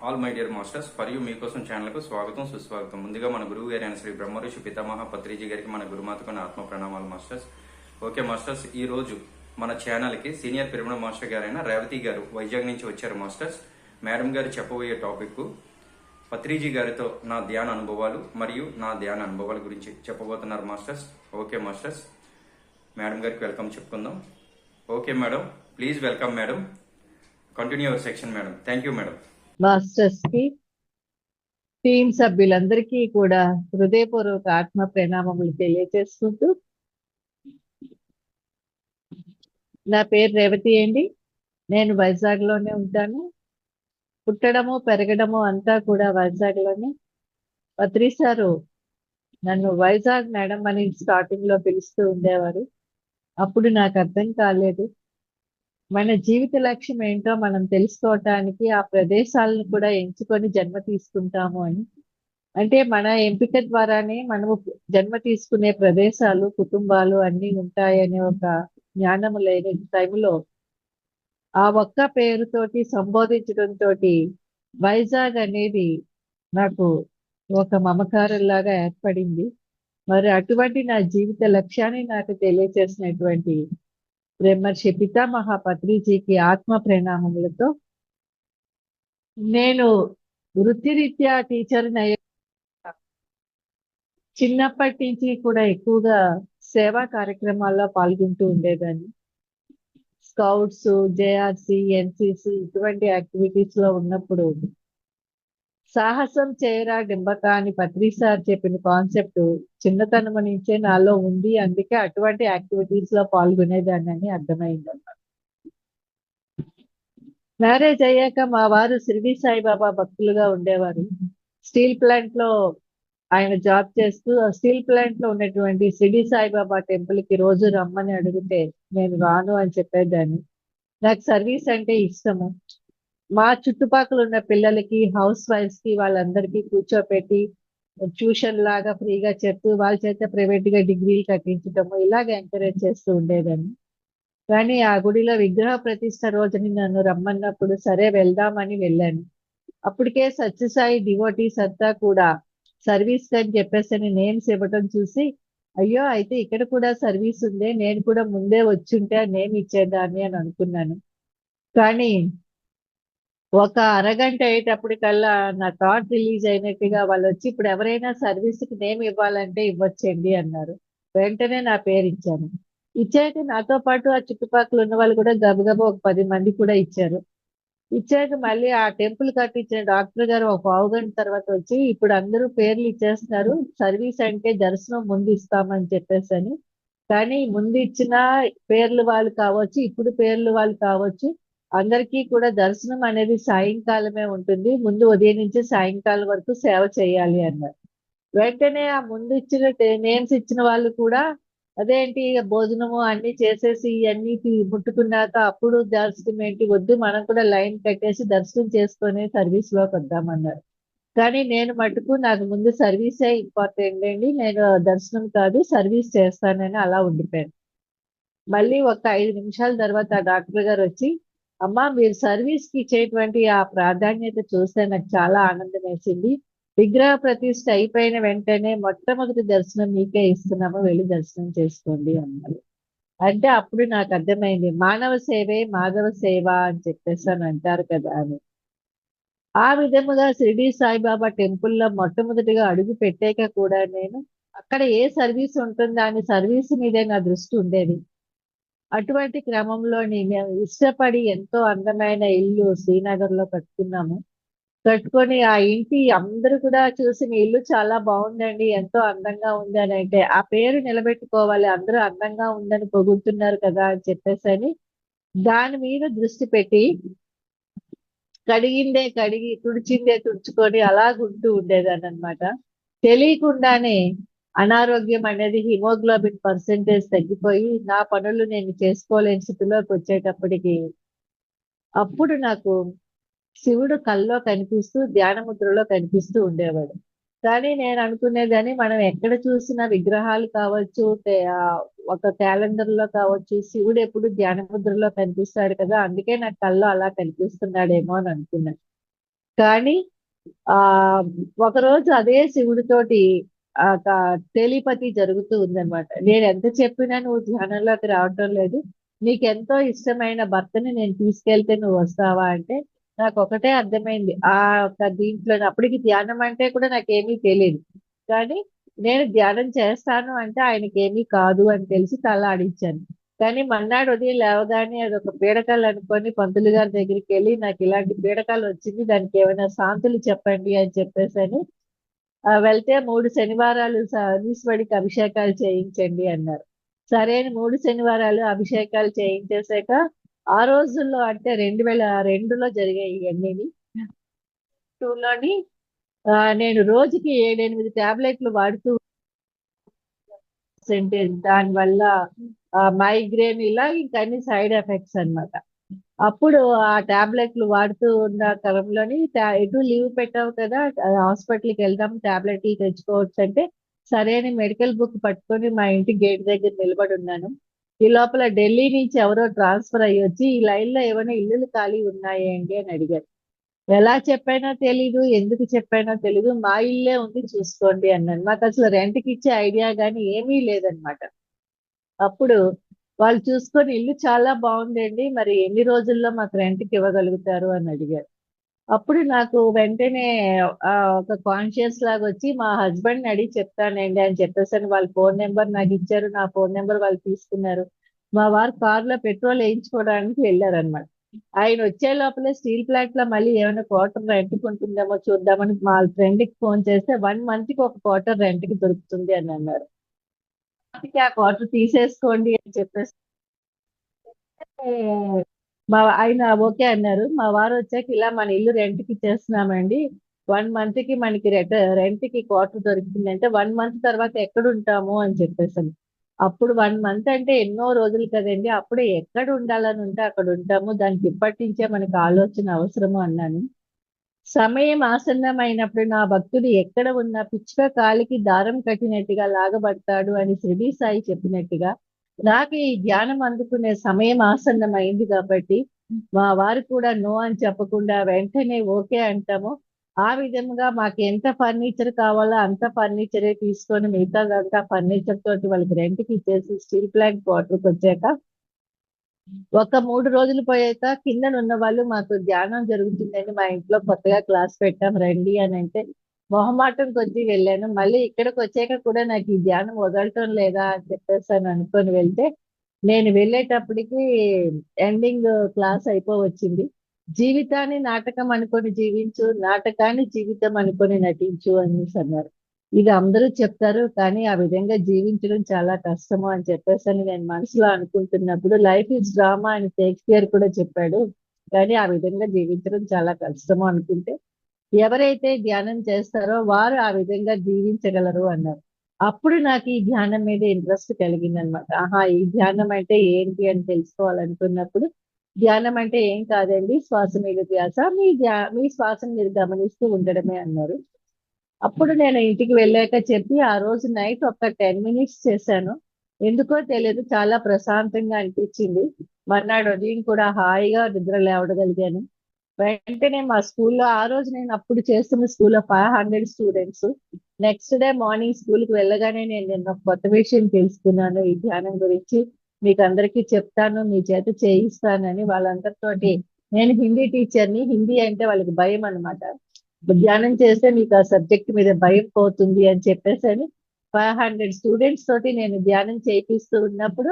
All my dear masters for you మీకోసం ఛానల్కు స్వాగతం సుస్వాగతం. ముందుగా మన గురువు గారి అయిన శ్రీ బ్రహ్మఋషి పితామహ పత్రిజీ గారికి మన గురుమాతకు నా ఆత్మ ప్రణామాలు మాస్టర్స్. ఓకే మాస్టర్స్, ఈ రోజు మన ఛానల్కి సీనియర్ పిరమిడ్ మాస్టర్ గారైన రేవతి గారు వైజాగ్ నుంచి వచ్చారు మాస్టర్స్. మేడం గారు చెప్పబోయే టాపిక్ పత్రిజీ గారితో నా ధ్యాన అనుభవాలు మరియు నా ధ్యాన అనుభవాల గురించి చెప్పబోతున్నారు మాస్టర్స్. ఓకే మాస్టర్స్, మేడం గారికి వెల్కమ్ చెప్పుకుందాం. Okay madam, please welcome madam. Continue our section madam. Thank you madam. Masters కి టీం సభ్యులందరికీ కూడా హృదయపూర్వక ఆత్మ ప్రణామములు తెలియజేసుకుంటూ, నా పేరు రేవతి అండి. నేను వైజాగ్ లోనే ఉంటాను. పుట్టడము పెరగడము అంతా కూడా వైజాగ్ లోనే. పత్రి సారు నన్ను వైజాగ్ మేడం అని స్టార్టింగ్ లో పిలుస్తూ ఉండేవారు. అప్పుడు నాకు అర్థం కాలేదు, మన జీవిత లక్ష్యం ఏంటో మనం తెలుసుకోవటానికి ఆ ప్రదేశాలను కూడా ఎంచుకొని జన్మ తీసుకుంటాము అని. అంటే మన ఎంపిక ద్వారానే మనము జన్మ తీసుకునే ప్రదేశాలు, కుటుంబాలు అన్నీ ఉంటాయనే ఒక జ్ఞానము లేని టైంలో ఆ ఒక్క పేరుతోటి సంబోధించడంతో వైజాగ్ అనేది నాకు ఒక మమకారంలాగా ఏర్పడింది. మరి అటువంటి నా జీవిత లక్ష్యాన్ని నాకు తెలియచేసినటువంటి బ్రహ్మర్షి పితామహ పత్రిజీకి ఆత్మ ప్రణామములతో, నేను వృత్తిరీత్యా టీచర్ని అయ్యే చిన్నప్పటి నుంచి కూడా ఎక్కువగా సేవా కార్యక్రమాల్లో పాల్గొంటూ ఉండేదాన్ని. స్కౌట్స్, జేఆర్సి, ఎన్సిసి ఇటువంటి యాక్టివిటీస్ లో ఉన్నప్పుడు సాహసం చేయరా డింబక అని పత్రి సార్ చెప్పిన కాన్సెప్ట్ చిన్నతనం నుంచే నాలో ఉంది. అందుకే అటువంటి యాక్టివిటీస్ లో పాల్గొనేదాన్ని అని అర్థమైంది అన్నమాట. మ్యారేజ్ అయ్యాక మా వారు షిరిడి సాయిబాబా భక్తులుగా ఉండేవారు. స్టీల్ ప్లాంట్ లో ఆయన జాబ్ చేస్తూ స్టీల్ ప్లాంట్ లో ఉన్నటువంటి షిరిడి సాయిబాబా టెంపుల్ కి రోజు రమ్మని అడిగితే నేను రాను అని చెప్పేదాన్ని. నాకు సర్వీస్ అంటే ఇష్టము. మా చుట్టుపక్కల ఉన్న పిల్లలకి, హౌస్ వైఫ్స్ కి వాళ్ళందరికీ కూర్చోపెట్టి ట్యూషన్ లాగా ఫ్రీగా చెప్తూ వాళ్ళ చేత ప్రైవేట్ గా డిగ్రీలు కట్టించటము ఇలాగ ఎంకరేజ్ చేస్తూ ఉండేదాన్ని. కానీ ఆ గుడిలో విగ్రహ ప్రతిష్ట రోజుని నన్ను రమ్మన్నప్పుడు సరే వెళ్దామని వెళ్ళాను. అప్పటికే సత్యసాయి డివోటీస్ అంతా కూడా సర్వీస్ అని చెప్పేసి నేమ్స్ ఇవ్వటం చూసి, అయ్యో అయితే ఇక్కడ కూడా సర్వీస్ ఉందే, నేను కూడా ముందే వచ్చుంటే నేమ్ ఇచ్చేదాన్ని అని అనుకున్నాను. కానీ ఒక అరగంట అయ్యేటప్పటికల్లా నా థాట్ రిలీజ్ అయినట్టుగా వాళ్ళు వచ్చి, ఇప్పుడు ఎవరైనా సర్వీస్కి నేమ్ ఇవ్వాలంటే ఇవ్వచ్చండి అన్నారు. వెంటనే నా పేరు ఇచ్చాను. ఇచ్చాక నాతో పాటు ఆ చుట్టుపక్కల ఉన్న వాళ్ళు కూడా గబగబా ఒక 10 మంది కూడా ఇచ్చారు. ఇచ్చాక మళ్ళీ ఆ టెంపుల్ కట్టించిన డాక్టర్ గారు ఒక పావుగంట తర్వాత వచ్చి, ఇప్పుడు అందరూ పేర్లు ఇచ్చేస్తున్నారు, సర్వీస్ అంటే దర్శనం ముందు ఇస్తామని చెప్పేసి. కానీ ముందు ఇచ్చిన పేర్లు వాళ్ళు కావచ్చు, ఇప్పుడు పేర్లు వాళ్ళు కావచ్చు, అందరికీ కూడా దర్శనం అనేది సాయంకాలమే ఉంటుంది. ముందు ఉదయం నుంచి సాయంకాలం వరకు సేవ చేయాలి అన్నారు. వెంటనే ఆ ముందు ఇచ్చిన నేమ్స్ ఇచ్చిన వాళ్ళు కూడా అదేంటి భోజనము అన్ని చేసేసి ఇవన్నీ ముట్టుకున్నాక అప్పుడు దర్శనం ఏంటి, వద్దు మనం కూడా లైన్ కట్టేసి దర్శనం చేసుకొని సర్వీస్ లోకి వద్దామన్నారు. కానీ నేను మటుకు నాకు ముందు సర్వీసే ఇంపార్టెంట్ అండి, నేను దర్శనం కాదు సర్వీస్ చేస్తానని అలా ఉండిపోయాను. మళ్ళీ ఒక 5 నిమిషాల తర్వాత ఆ డాక్టర్ గారు వచ్చి, అమ్మా మీరు సర్వీస్ కి ఇచ్చేటువంటి ఆ ప్రాధాన్యత చూస్తే నాకు చాలా ఆనందం వేసింది. విగ్రహ ప్రతిష్ఠ అయిపోయిన వెంటనే మొట్టమొదటి దర్శనం మీకే ఇస్తున్నాము, వెళ్ళి దర్శనం చేసుకోండి అన్నారు. అంటే అప్పుడు నాకు అర్థమైంది, మానవ సేవే మాధవ సేవ అని చెప్పేసి అని అంటారు కదా అని. ఆ విధముగా షిరిడి సాయిబాబా టెంపుల్లో మొట్టమొదటిగా అడుగు పెట్టాక కూడా నేను అక్కడ ఏ సర్వీస్ ఉంటుందో అని సర్వీస్ మీదే నా దృష్టి ఉండేది. అటువంటి క్రమంలో మేము ఇష్టపడి ఎంతో అందమైన ఇల్లు శ్రీనగర్ లో కట్టుకున్నాము. కట్టుకొని ఆ ఇంటి అందరూ కూడా చూసి, మీ ఇల్లు చాలా బాగుందండి, ఎంతో అందంగా ఉంది అని అంటే, ఆ పేరు నిలబెట్టుకోవాలి, అందరూ అందంగా ఉందని పొగుడుతున్నారు కదా అని చెప్పేసి దాని మీద దృష్టి పెట్టి కడిగిందే కడిగి తుడిచిందే తుడుచుకొని అలాగుంటూ ఉండేదాన్ని అనమాట. తెలియకుండానే అనారోగ్యం అనేది హిమోగ్లోబిన్ పర్సెంటేజ్ తగ్గిపోయి నా పనులు నేను చేసుకోలేని స్థితిలోకి వచ్చేటప్పటికి అప్పుడు నాకు శివుడు కల్లో కనిపిస్తూ ధ్యాన ముద్రలో కనిపిస్తూ ఉండేవాడు. కానీ నేను అనుకునేదాన్ని, మనం ఎక్కడ చూసిన విగ్రహాలు కావచ్చు, ఒక క్యాలెండర్ లో కావచ్చు, శివుడు ఎప్పుడు ధ్యాన ముద్రలో కనిపిస్తాడు కదా, అందుకే నాకు కల్లో అలా కనిపిస్తున్నాడేమో అని అనుకున్నాను. కానీ ఆ ఒకరోజు అదే శివుడితోటి టెలిపతి జరుగుతూ ఉందన్నమాట. నేను ఎంత చెప్పినా నువ్వు ధ్యానంలోకి రావటం లేదు. నీకెంతో ఇష్టమైన భర్తని నేను తీసుకెళ్తే నువ్వు వస్తావా అంటే నాకు ఒకటే అర్థమైంది. ఆ ఒక దీంట్లో అప్పటికి ధ్యానం అంటే కూడా నాకేమీ తెలియదు. కానీ నేను ధ్యానం చేస్తాను అంటే ఆయనకి ఏమీ కాదు అని తెలిసి తలాడించాను. కానీ మర్నాడు ఉదయం లేవగానే అదొక పీడకలు అనుకొని పంతులు గారి దగ్గరికి వెళ్ళి నాకు ఇలాంటి పీడకలు వచ్చింది, దానికి ఏమైనా శాంతులు చెప్పండి అని చెప్పేసని వెళ్తే 3 శనివారాలు ఈశ్వరుడికి అభిషేకాలు చేయించండి అన్నారు. సరే అని 3 శనివారాలు అభిషేకాలు చేయించేసాక ఆ రోజుల్లో అంటే 2002లో జరిగాయి ఇవన్నీని. 2లోని నేను రోజుకి 7-8 టాబ్లెట్లు వాడుతూ దానివల్ల మైగ్రేన్ ఇలా ఇంకా అన్ని సైడ్ ఎఫెక్ట్స్ అన్నమాట. అప్పుడు ఆ టాబ్లెట్లు వాడుతూ ఉన్న క్రమంలోని ఎటు లీవ్ పెట్టావు కదా, హాస్పిటల్కి వెళ్దాం టాబ్లెట్లు తెచ్చుకోవచ్చు అంటే సరే అని మెడికల్ బుక్ పట్టుకొని మా ఇంటి గేట్ దగ్గర నిలబడి ఉన్నాను. ఈ లోపల ఢిల్లీ నుంచి ఎవరో ట్రాన్స్ఫర్ అయ్యి వచ్చి ఈ లైన్ లో ఏమైనా ఇల్లులు ఖాళీ ఉన్నాయండి అని అడిగారు. ఎలా చెప్పానో తెలీదు, ఎందుకు చెప్పానో తెలీదు, మా ఇల్లే ఉంది చూసుకోండి అన్నాను. మాకు అసలు రెంట్కి ఇచ్చే ఐడియా గానీ ఏమీ లేదనమాట. అప్పుడు వాళ్ళు చూసుకొని ఇల్లు చాలా బాగుందండి, మరి ఎన్ని రోజుల్లో మాకు రెంట్కి ఇవ్వగలుగుతారు అని అడిగారు. అప్పుడు నాకు వెంటనే ఒక కాన్షియస్ లాగా వచ్చి మా హస్బెండ్ అడిగి చెప్తానండి అని చెప్పేసాను. వాళ్ళ ఫోన్ నెంబర్ నాకు ఇచ్చారు, నా ఫోన్ నెంబర్ వాళ్ళు తీసుకున్నారు. మా వారు కారులో పెట్రోల్ వేయించుకోవడానికి వెళ్ళారనమాట. ఆయన వచ్చే లోపలే స్టీల్ ప్లాంట్ లో మళ్ళీ ఏమైనా క్వార్టర్ రెంట్కి ఉంటుందేమో చూద్దామని మా ఫ్రెండ్ కి ఫోన్ చేస్తే 1 month కి ఒక క్వార్టర్ రెంట్ కి దొరుకుతుంది అని అన్నారు. అందుకే ఆ క్వార్టర్ తీసేసుకోండి అని చెప్పేసి ఆయన ఓకే అన్నారు. మా వారు వచ్చాక ఇలా మన ఇల్లు రెంట్ కి ఇచ్చేస్తున్నామండి, 1 month కి మనకి రెంట్ కి క్వార్టర్ దొరికిందంటే 1 month తర్వాత ఎక్కడ ఉంటాము అని చెప్పేసాను. అప్పుడు 1 month అంటే ఎన్నో రోజులు కదండి, అప్పుడే ఎక్కడ ఉండాలని ఉంటే అక్కడ ఉంటాము, దానికి ఇప్పటి నుంచే మనకి ఆలోచన అవసరము అన్నాను. సమయం ఆసన్నమైనప్పుడు నా భక్తుడు ఎక్కడ ఉన్నా పిచ్చుక కాలికి దారం కట్టినట్టుగా లాగబడతాడు అని షిరిడీ సాయి చెప్పినట్టుగా నాకు ఈ ధ్యానం అందుకునే సమయం ఆసన్నమైంది కాబట్టి మా వారు కూడా నో అని చెప్పకుండా వెంటనే ఓకే అంటాము. ఆ విధంగా మాకు ఎంత ఫర్నిచర్ కావాలో అంత ఫర్నిచరే తీసుకొని మిగతాదంతా ఫర్నిచర్ తోటి వాళ్ళకి రెంట్కి ఇచ్చేసి స్టీల్ ప్లాంట్ క్వార్టర్కి వచ్చాక ఒక 3 రోజులు పోయాక కిందనున్న వాళ్ళు మాకు ధ్యానం జరుగుతుందని మా ఇంట్లో కొత్తగా క్లాస్ పెట్టాం రండి అని అంటే మొహమాటం కొద్దీ వెళ్ళాను. మళ్ళీ ఇక్కడికి వచ్చాక కూడా నాకు ఈ ధ్యానం వదలటం లేదా అని చెప్పేసి అని అనుకొని వెళ్తే నేను వెళ్ళేటప్పటికి ఎండింగ్ క్లాస్ అయిపోవచ్చింది. జీవితాన్ని నాటకం అనుకొని జీవించు, నాటకాన్ని జీవితం అనుకొని నటించు అనేసి అన్నారు. ఇది అందరూ చెప్తారు కానీ ఆ విధంగా జీవించడం చాలా కష్టము అని చెప్పేసి అని నేను మనసులో అనుకుంటున్నప్పుడు లైఫ్ ఇస్ డ్రామా అని షేక్స్పియర్ కూడా చెప్పాడు, కానీ ఆ విధంగా జీవించడం చాలా కష్టము అనుకుంటే ఎవరైతే ధ్యానం చేస్తారో వారు ఆ విధంగా జీవించగలరు అన్నారు. అప్పుడు నాకు ఈ ధ్యానం మీద ఇంట్రెస్ట్ కలిగింది అనమాట. ఆహా, ఈ ధ్యానం అంటే ఏంటి అని తెలుసుకోవాలనుకున్నప్పుడు ధ్యానం అంటే ఏం కాదండి, శ్వాస మీద ధ్యాస, మీ శ్వాసను మీరు గమనిస్తూ ఉండడమే అన్నారు. అప్పుడు నేను ఇంటికి వెళ్ళాక చెప్పి ఆ రోజు నైట్ ఒక 10 minutes చేశాను. ఎందుకో తెలియదు చాలా ప్రశాంతంగా అనిపించింది. మర్నాడు ఉదయం కూడా హాయిగా నిద్ర లేవడగలిగాను. వెంటనే మా స్కూల్లో ఆ రోజు నేను అప్పుడు చేస్తున్న స్కూల్లో 500 స్టూడెంట్స్. నెక్స్ట్ డే మార్నింగ్ స్కూల్కి వెళ్ళగానే నేను నిన్న ఒక కొత్త విషయం తెలుసుకున్నాను ఈ ధ్యానం గురించి, మీకు అందరికీ చెప్తాను, మీ చేత చేయిస్తానని వాళ్ళందరితోటి. నేను హిందీ టీచర్ని, హిందీ అంటే వాళ్ళకి భయం అన్నమాట. ధ్యానం చేస్తే మీకు ఆ సబ్జెక్ట్ మీద భయం పోతుంది అని చెప్పేసి అని 500 స్టూడెంట్స్ తోటి నేను ధ్యానం చేయిస్తూ ఉన్నప్పుడు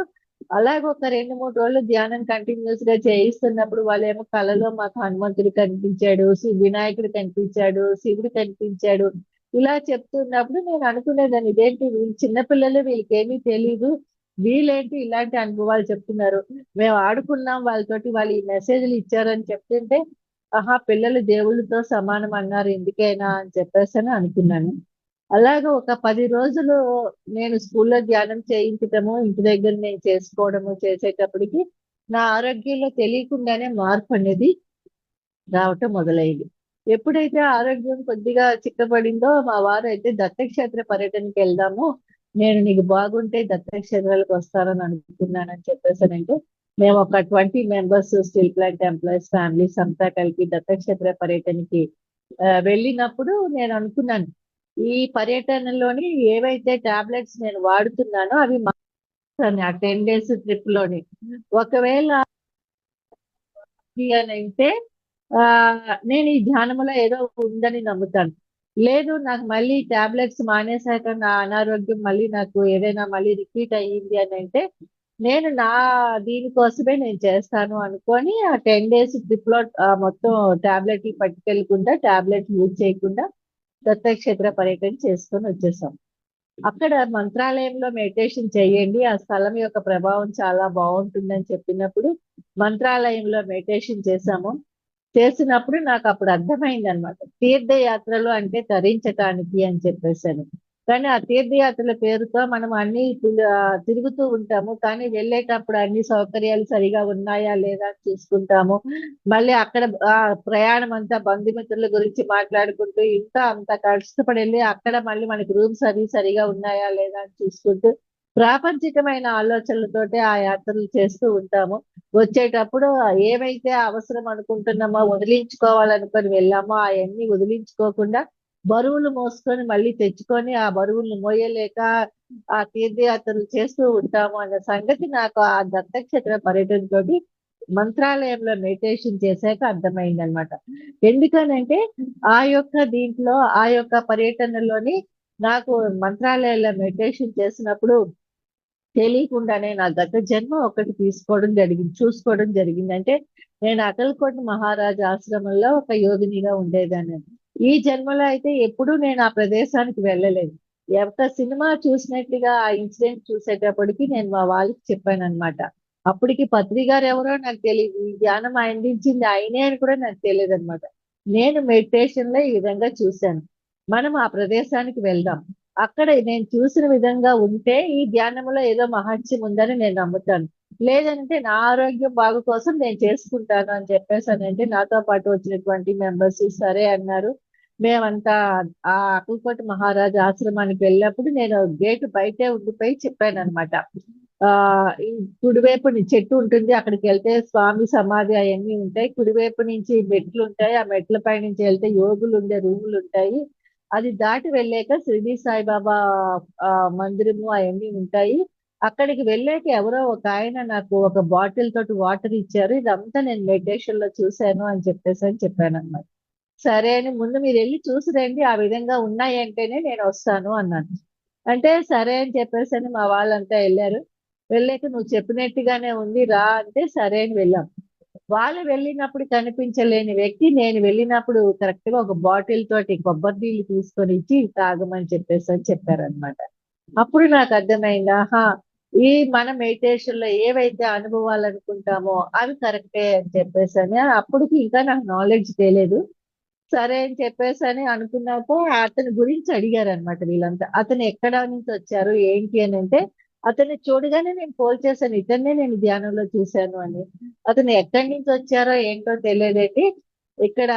అలాగే ఒక 2-3 రోజులు ధ్యానం కంటిన్యూస్ గా చేయిస్తున్నప్పుడు వాళ్ళేమో కళలో మాకు హనుమంతుడు కనిపించాడు, వినాయకుడు కనిపించాడు, శివుడు కనిపించాడు ఇలా చెప్తున్నప్పుడు నేను అనుకునేదాన్ని ఇదేంటి వీళ్ళు చిన్నపిల్లలు, వీళ్ళకి ఏమీ తెలియదు, వీళ్ళేంటి ఇలాంటి అనుభవాలు చెప్తున్నారు, మేము ఆడుకున్నాం వాళ్ళతోటి, వాళ్ళు ఈ మెసేజ్లు ఇచ్చారని చెప్తుంటే ఆహా, పిల్లలు దేవుళ్ళతో సమానం అన్నారు ఎందుకైనా అని చెప్పేసి అని అనుకున్నాను. అలాగే ఒక 10 రోజులు నేను స్కూల్లో ధ్యానం చేయించటము ఇంటి దగ్గర నేను చేసుకోవడము చేసేటప్పటికి నా ఆరోగ్యంలో తెలియకుండానే మార్పు అనేది రావటం మొదలైంది. ఎప్పుడైతే ఆరోగ్యం కొద్దిగా చిక్కబడిందో మా వారు అయితే దత్తక్షేత్ర పర్యటనకి వెళ్దాము, నేను నీకు బాగుంటే దత్తక్షేత్రాలకు వస్తారని అనుకున్నానని చెప్పేసానంటే మేము ఒక 20 members steel plant employees families అంతా కలిపి దత్తక్షేత్ర పర్యటనకి వెళ్ళినప్పుడు నేను అనుకున్నాను ఈ పర్యటనలోని ఏవైతే టాబ్లెట్స్ నేను వాడుతున్నానో అవి మానేస్తాను ఆ 10 days ట్రిప్ లోని. ఒకవేళ అని అయితే ఆ నేను ఈ ధ్యానములో ఏదో ఉందని నమ్ముతాను. లేదు నాకు మళ్ళీ టాబ్లెట్స్ మానేశాక నా అనారోగ్యం మళ్ళీ నాకు ఏదైనా మళ్ళీ రిపీట్ అయ్యింది అని అంటే నేను నా దీనికోసమే నేను చేస్తాను అనుకొని ఆ 10 days ట్రిప్ లో మొత్తం టాబ్లెట్లు పట్టుకెళ్ళకుండా టాబ్లెట్ యూజ్ చేయకుండా దత్తక్షేత్ర పర్యటన చేసుకొని వచ్చేసాం. అక్కడ మంత్రాలయంలో మెడిటేషన్ చేయండి ఆ స్థలం యొక్క ప్రభావం చాలా బాగుంటుందని చెప్పినప్పుడు మంత్రాలయంలో మెడిటేషన్ చేశాము. చేసినప్పుడు నాకు అప్పుడు అర్థమైంది అనమాట తీర్థయాత్రలు అంటే తరించటానికి అని చెప్పేసాను. కానీ ఆ తీర్థయాత్రల పేరుతో మనం అన్ని తిరుగుతూ ఉంటాము కానీ వెళ్ళేటప్పుడు అన్ని సౌకర్యాలు సరిగా ఉన్నాయా లేదా అని చూసుకుంటాము. మళ్ళీ అక్కడ ఆ ప్రయాణం అంతా బంధుమిత్రుల గురించి మాట్లాడుకుంటూ ఇంకా అంత కష్టపడి వెళ్ళి అక్కడ మళ్ళీ మనకి రూమ్స్ అవి సరిగా ఉన్నాయా లేదా అని చూసుకుంటూ ప్రాపంచికమైన ఆలోచనలతోటి ఆ యాత్రలు చేస్తూ ఉంటాము. వచ్చేటప్పుడు ఏవైతే అవసరం అనుకుంటున్నామో వదిలించుకోవాలనుకొని వెళ్ళామో అవన్నీ వదిలించుకోకుండా బరువులు మోసుకొని మళ్ళీ తెచ్చుకొని ఆ బరువులు మోయలేక ఆ తీర్థయాత్రలు చేస్తూ ఉంటాము అన్న సంగతి నాకు ఆ దత్తక్షేత్ర పర్యటనతోటి మంత్రాలయంలో మెడిటేషన్ చేశాక అర్థమైంది అనమాట. ఎందుకనంటే ఆ యొక్క దీంట్లో ఆ యొక్క పర్యటనలోని నాకు మంత్రాలయంలో మెడిటేషన్ చేసినప్పుడు తెలియకుండానే నా గత జన్మ ఒకటి చూసుకోవడం జరిగింది. అంటే నేను అకల్కోట మహారాజా ఆశ్రమంలో ఒక యోగినిగా ఉండేదాన్ని. ఈ జన్మలో అయితే ఎప్పుడూ నేను ఆ ప్రదేశానికి వెళ్ళలేదు. ఒక సినిమా చూసినట్టుగా ఆ ఇన్సిడెంట్ చూసేటప్పటికి నేను మా వాళ్ళకి చెప్పాను అనమాట. అప్పటికి పత్రి గారు ఎవరో నాకు తెలియదు, ఈ ధ్యానం అందించింది ఆయనే అని కూడా నాకు తెలియదు అనమాట. నేను మెడిటేషన్ లో ఈ విధంగా చూశాను. మనం ఆ ప్రదేశానికి వెళ్దాం. అక్కడ నేను చూసిన విధంగా ఉంటే ఈ ధ్యానంలో ఏదో మహత్యం ఉందని నేను నమ్ముతాను. లేదంటే నా ఆరోగ్యం బాగు కోసం నేను చేసుకుంటాను అని చెప్పేసానంటే నాతో పాటు వచ్చినటువంటి మెంబర్స్ సరే అన్నారు. మేమంతా ఆ అకుల్కోట మహారాజు ఆశ్రమానికి వెళ్ళినప్పుడు నేను గేటు బయటే ఉండిపోయి చెప్పాను అనమాట. ఈ కుడివైపు చెట్టు ఉంటుంది, అక్కడికి వెళ్తే స్వామి సమాధి అవన్నీ ఉంటాయి. కుడివైపు నుంచి మెట్లు ఉంటాయి, ఆ మెట్ల పై నుంచి వెళ్తే యోగులు ఉండే రూములు ఉంటాయి. అది దాటి వెళ్ళాక షిరిడి సాయిబాబా మందిరము అవన్నీ ఉంటాయి. అక్కడికి వెళ్ళాక ఎవరో ఒక ఆయన నాకు ఒక బాటిల్ తోటి వాటర్ ఇచ్చారు. ఇదంతా నేను మెడిటేషన్ లో చూశాను అని చెప్పాను అనమాట. సరే అని ముందు మీరు వెళ్ళి చూసి రండి, ఆ విధంగా ఉన్నాయి అంటేనే నేను వస్తాను అన్నాను. అంటే సరే అని చెప్పేసి మా వాళ్ళంతా వెళ్ళారు. వెళ్ళాక నువ్వు చెప్పినట్టుగానే ఉంది రా అంటే సరే అని వెళ్ళాం. వాళ్ళు వెళ్ళినప్పుడు కనిపించలేని వ్యక్తి నేను వెళ్ళినప్పుడు కరెక్ట్ గా ఒక బాటిల్ తోటి కొబ్బరి నీళ్ళు తీసుకొని ఇచ్చి తాగమని అని చెప్పారనమాట. అప్పుడు నాకు అర్థమైంది, ఆహా ఈ మన మెడిటేషన్ లో ఏవైతే అనుభవాలు అనుకుంటామో అవి కరెక్టే అని చెప్పేసి అప్పటికి ఇంకా నాకు నాలెడ్జ్ తెలియదు. సరే అని చెప్పేసి అనుకున్నాక అతని గురించి అడిగారు అనమాట వీళ్ళంతా. అతను ఎక్కడ నుంచి వచ్చారు ఏంటి అని అంటే అతన్ని చూడగానే నేను పోల్చేశాను, ఇతన్నే నేను ధ్యానంలో చూశాను అని. అతను ఎక్కడి నుంచి వచ్చారో ఏంటో తెలియదండి. ఇక్కడ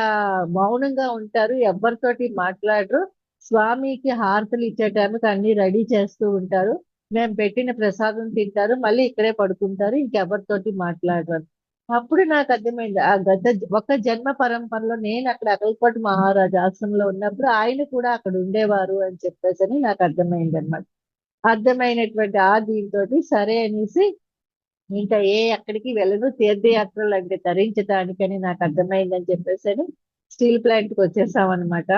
మౌనంగా ఉంటారు, ఎవరితోటి మాట్లాడరు. స్వామికి హారతులు ఇచ్చే టైంకి అన్ని రెడీ చేస్తూ ఉంటారు. మేము పెట్టిన ప్రసాదం తింటారు, మళ్ళీ ఇక్కడే పడుకుంటారు, ఇంకెవరితోటి మాట్లాడరు. అప్పుడు నాకు అర్థమైంది ఆ ఒక జన్మ పరంపరలో నేను అక్కడ అకల్కోట మహారాజా ఆశ్రమంలో ఉన్నప్పుడు ఆయన కూడా అక్కడ ఉండేవారు అని చెప్పేసి నాకు అర్థమైంది అనమాట. అర్థమైనటువంటి ఆ దీంతో సరే అనేసి ఇంకా అక్కడికి వెళ్ళను, తీర్థయాత్రలు అంటే తరించడానికని నాకు అర్థమైందని చెప్పేసి స్టీల్ ప్లాంట్ కి వచ్చేసాం అనమాట.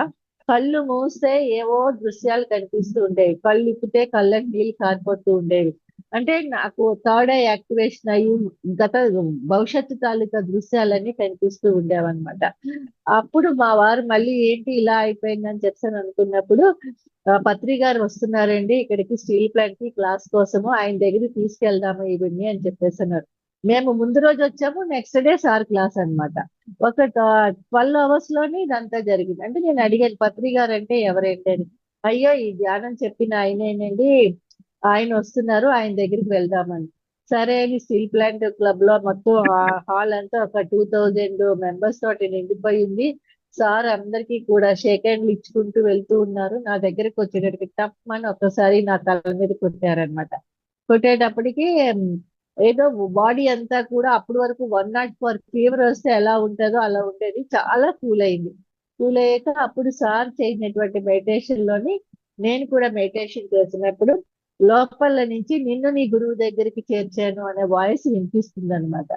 కళ్ళు మూస్తే ఏవో దృశ్యాలు కనిపిస్తూ ఉండేవి, కళ్ళు ఇప్పితే కళ్ళకి నీళ్ళు కారిపోతూ ఉండేవి. అంటే నాకు థర్డ్ ఐ యాక్టివేషన్ అయ్యి గత భవిష్యత్తు తాలూకా దృశ్యాలన్నీ కనిపిస్తూ ఉండేవన్నమాట. అప్పుడు మా వారు మళ్ళీ ఏంటి ఇలా అయిపోయిందని చెప్పని అనుకున్నప్పుడు పత్రి గారు వస్తున్నారండి ఇక్కడికి స్టీల్ ప్లాంట్ కి క్లాస్ కోసము, ఆయన దగ్గరికి తీసుకెళ్దాము ఇవన్నీ అని చెప్పేసి అన్నారు. మేము ముందు రోజు వచ్చాము, నెక్స్ట్ డే సార్ క్లాస్ అన్నమాట. ఒక 12 hours లోనే ఇదంతా జరిగింది. అంటే నేను అడిగాను పత్రి గారు అంటే ఎవరేంటి అని. అయ్యో ఈ ధ్యానం చెప్పిన ఆయనేనండి, ఆయన వస్తున్నారు, ఆయన దగ్గరికి వెళ్దామని. సరే అని స్టీల్ ప్లాంట్ క్లబ్ లో మొత్తం ఆ హాల్ అంతా ఒక 2000 మెంబర్స్ తోటి నిండిపోయింది. సార్ అందరికీ కూడా షేక్ హ్యాండ్లు ఇచ్చుకుంటూ వెళ్తూ ఉన్నారు. నా దగ్గరికి వచ్చేటప్పటికి తప్పమని ఒక్కసారి నా తల మీద కొట్టారనమాట. కొట్టేటప్పటికి ఏదో బాడీ అంతా కూడా అప్పటి వరకు 104 ఫీవర్ వస్తే ఎలా ఉంటుందో అలా ఉండేది, చాలా కూల్ అయింది. కూల్ అయ్యాక అప్పుడు సార్ చేసినటువంటి మెడిటేషన్ లోని నేను కూడా మెడిటేషన్ చేసినప్పుడు లోపల నుంచి నిన్ను నీ గురువు దగ్గరికి చేర్చాను అనే వాయిస్ వినిపిస్తుంది అనమాట.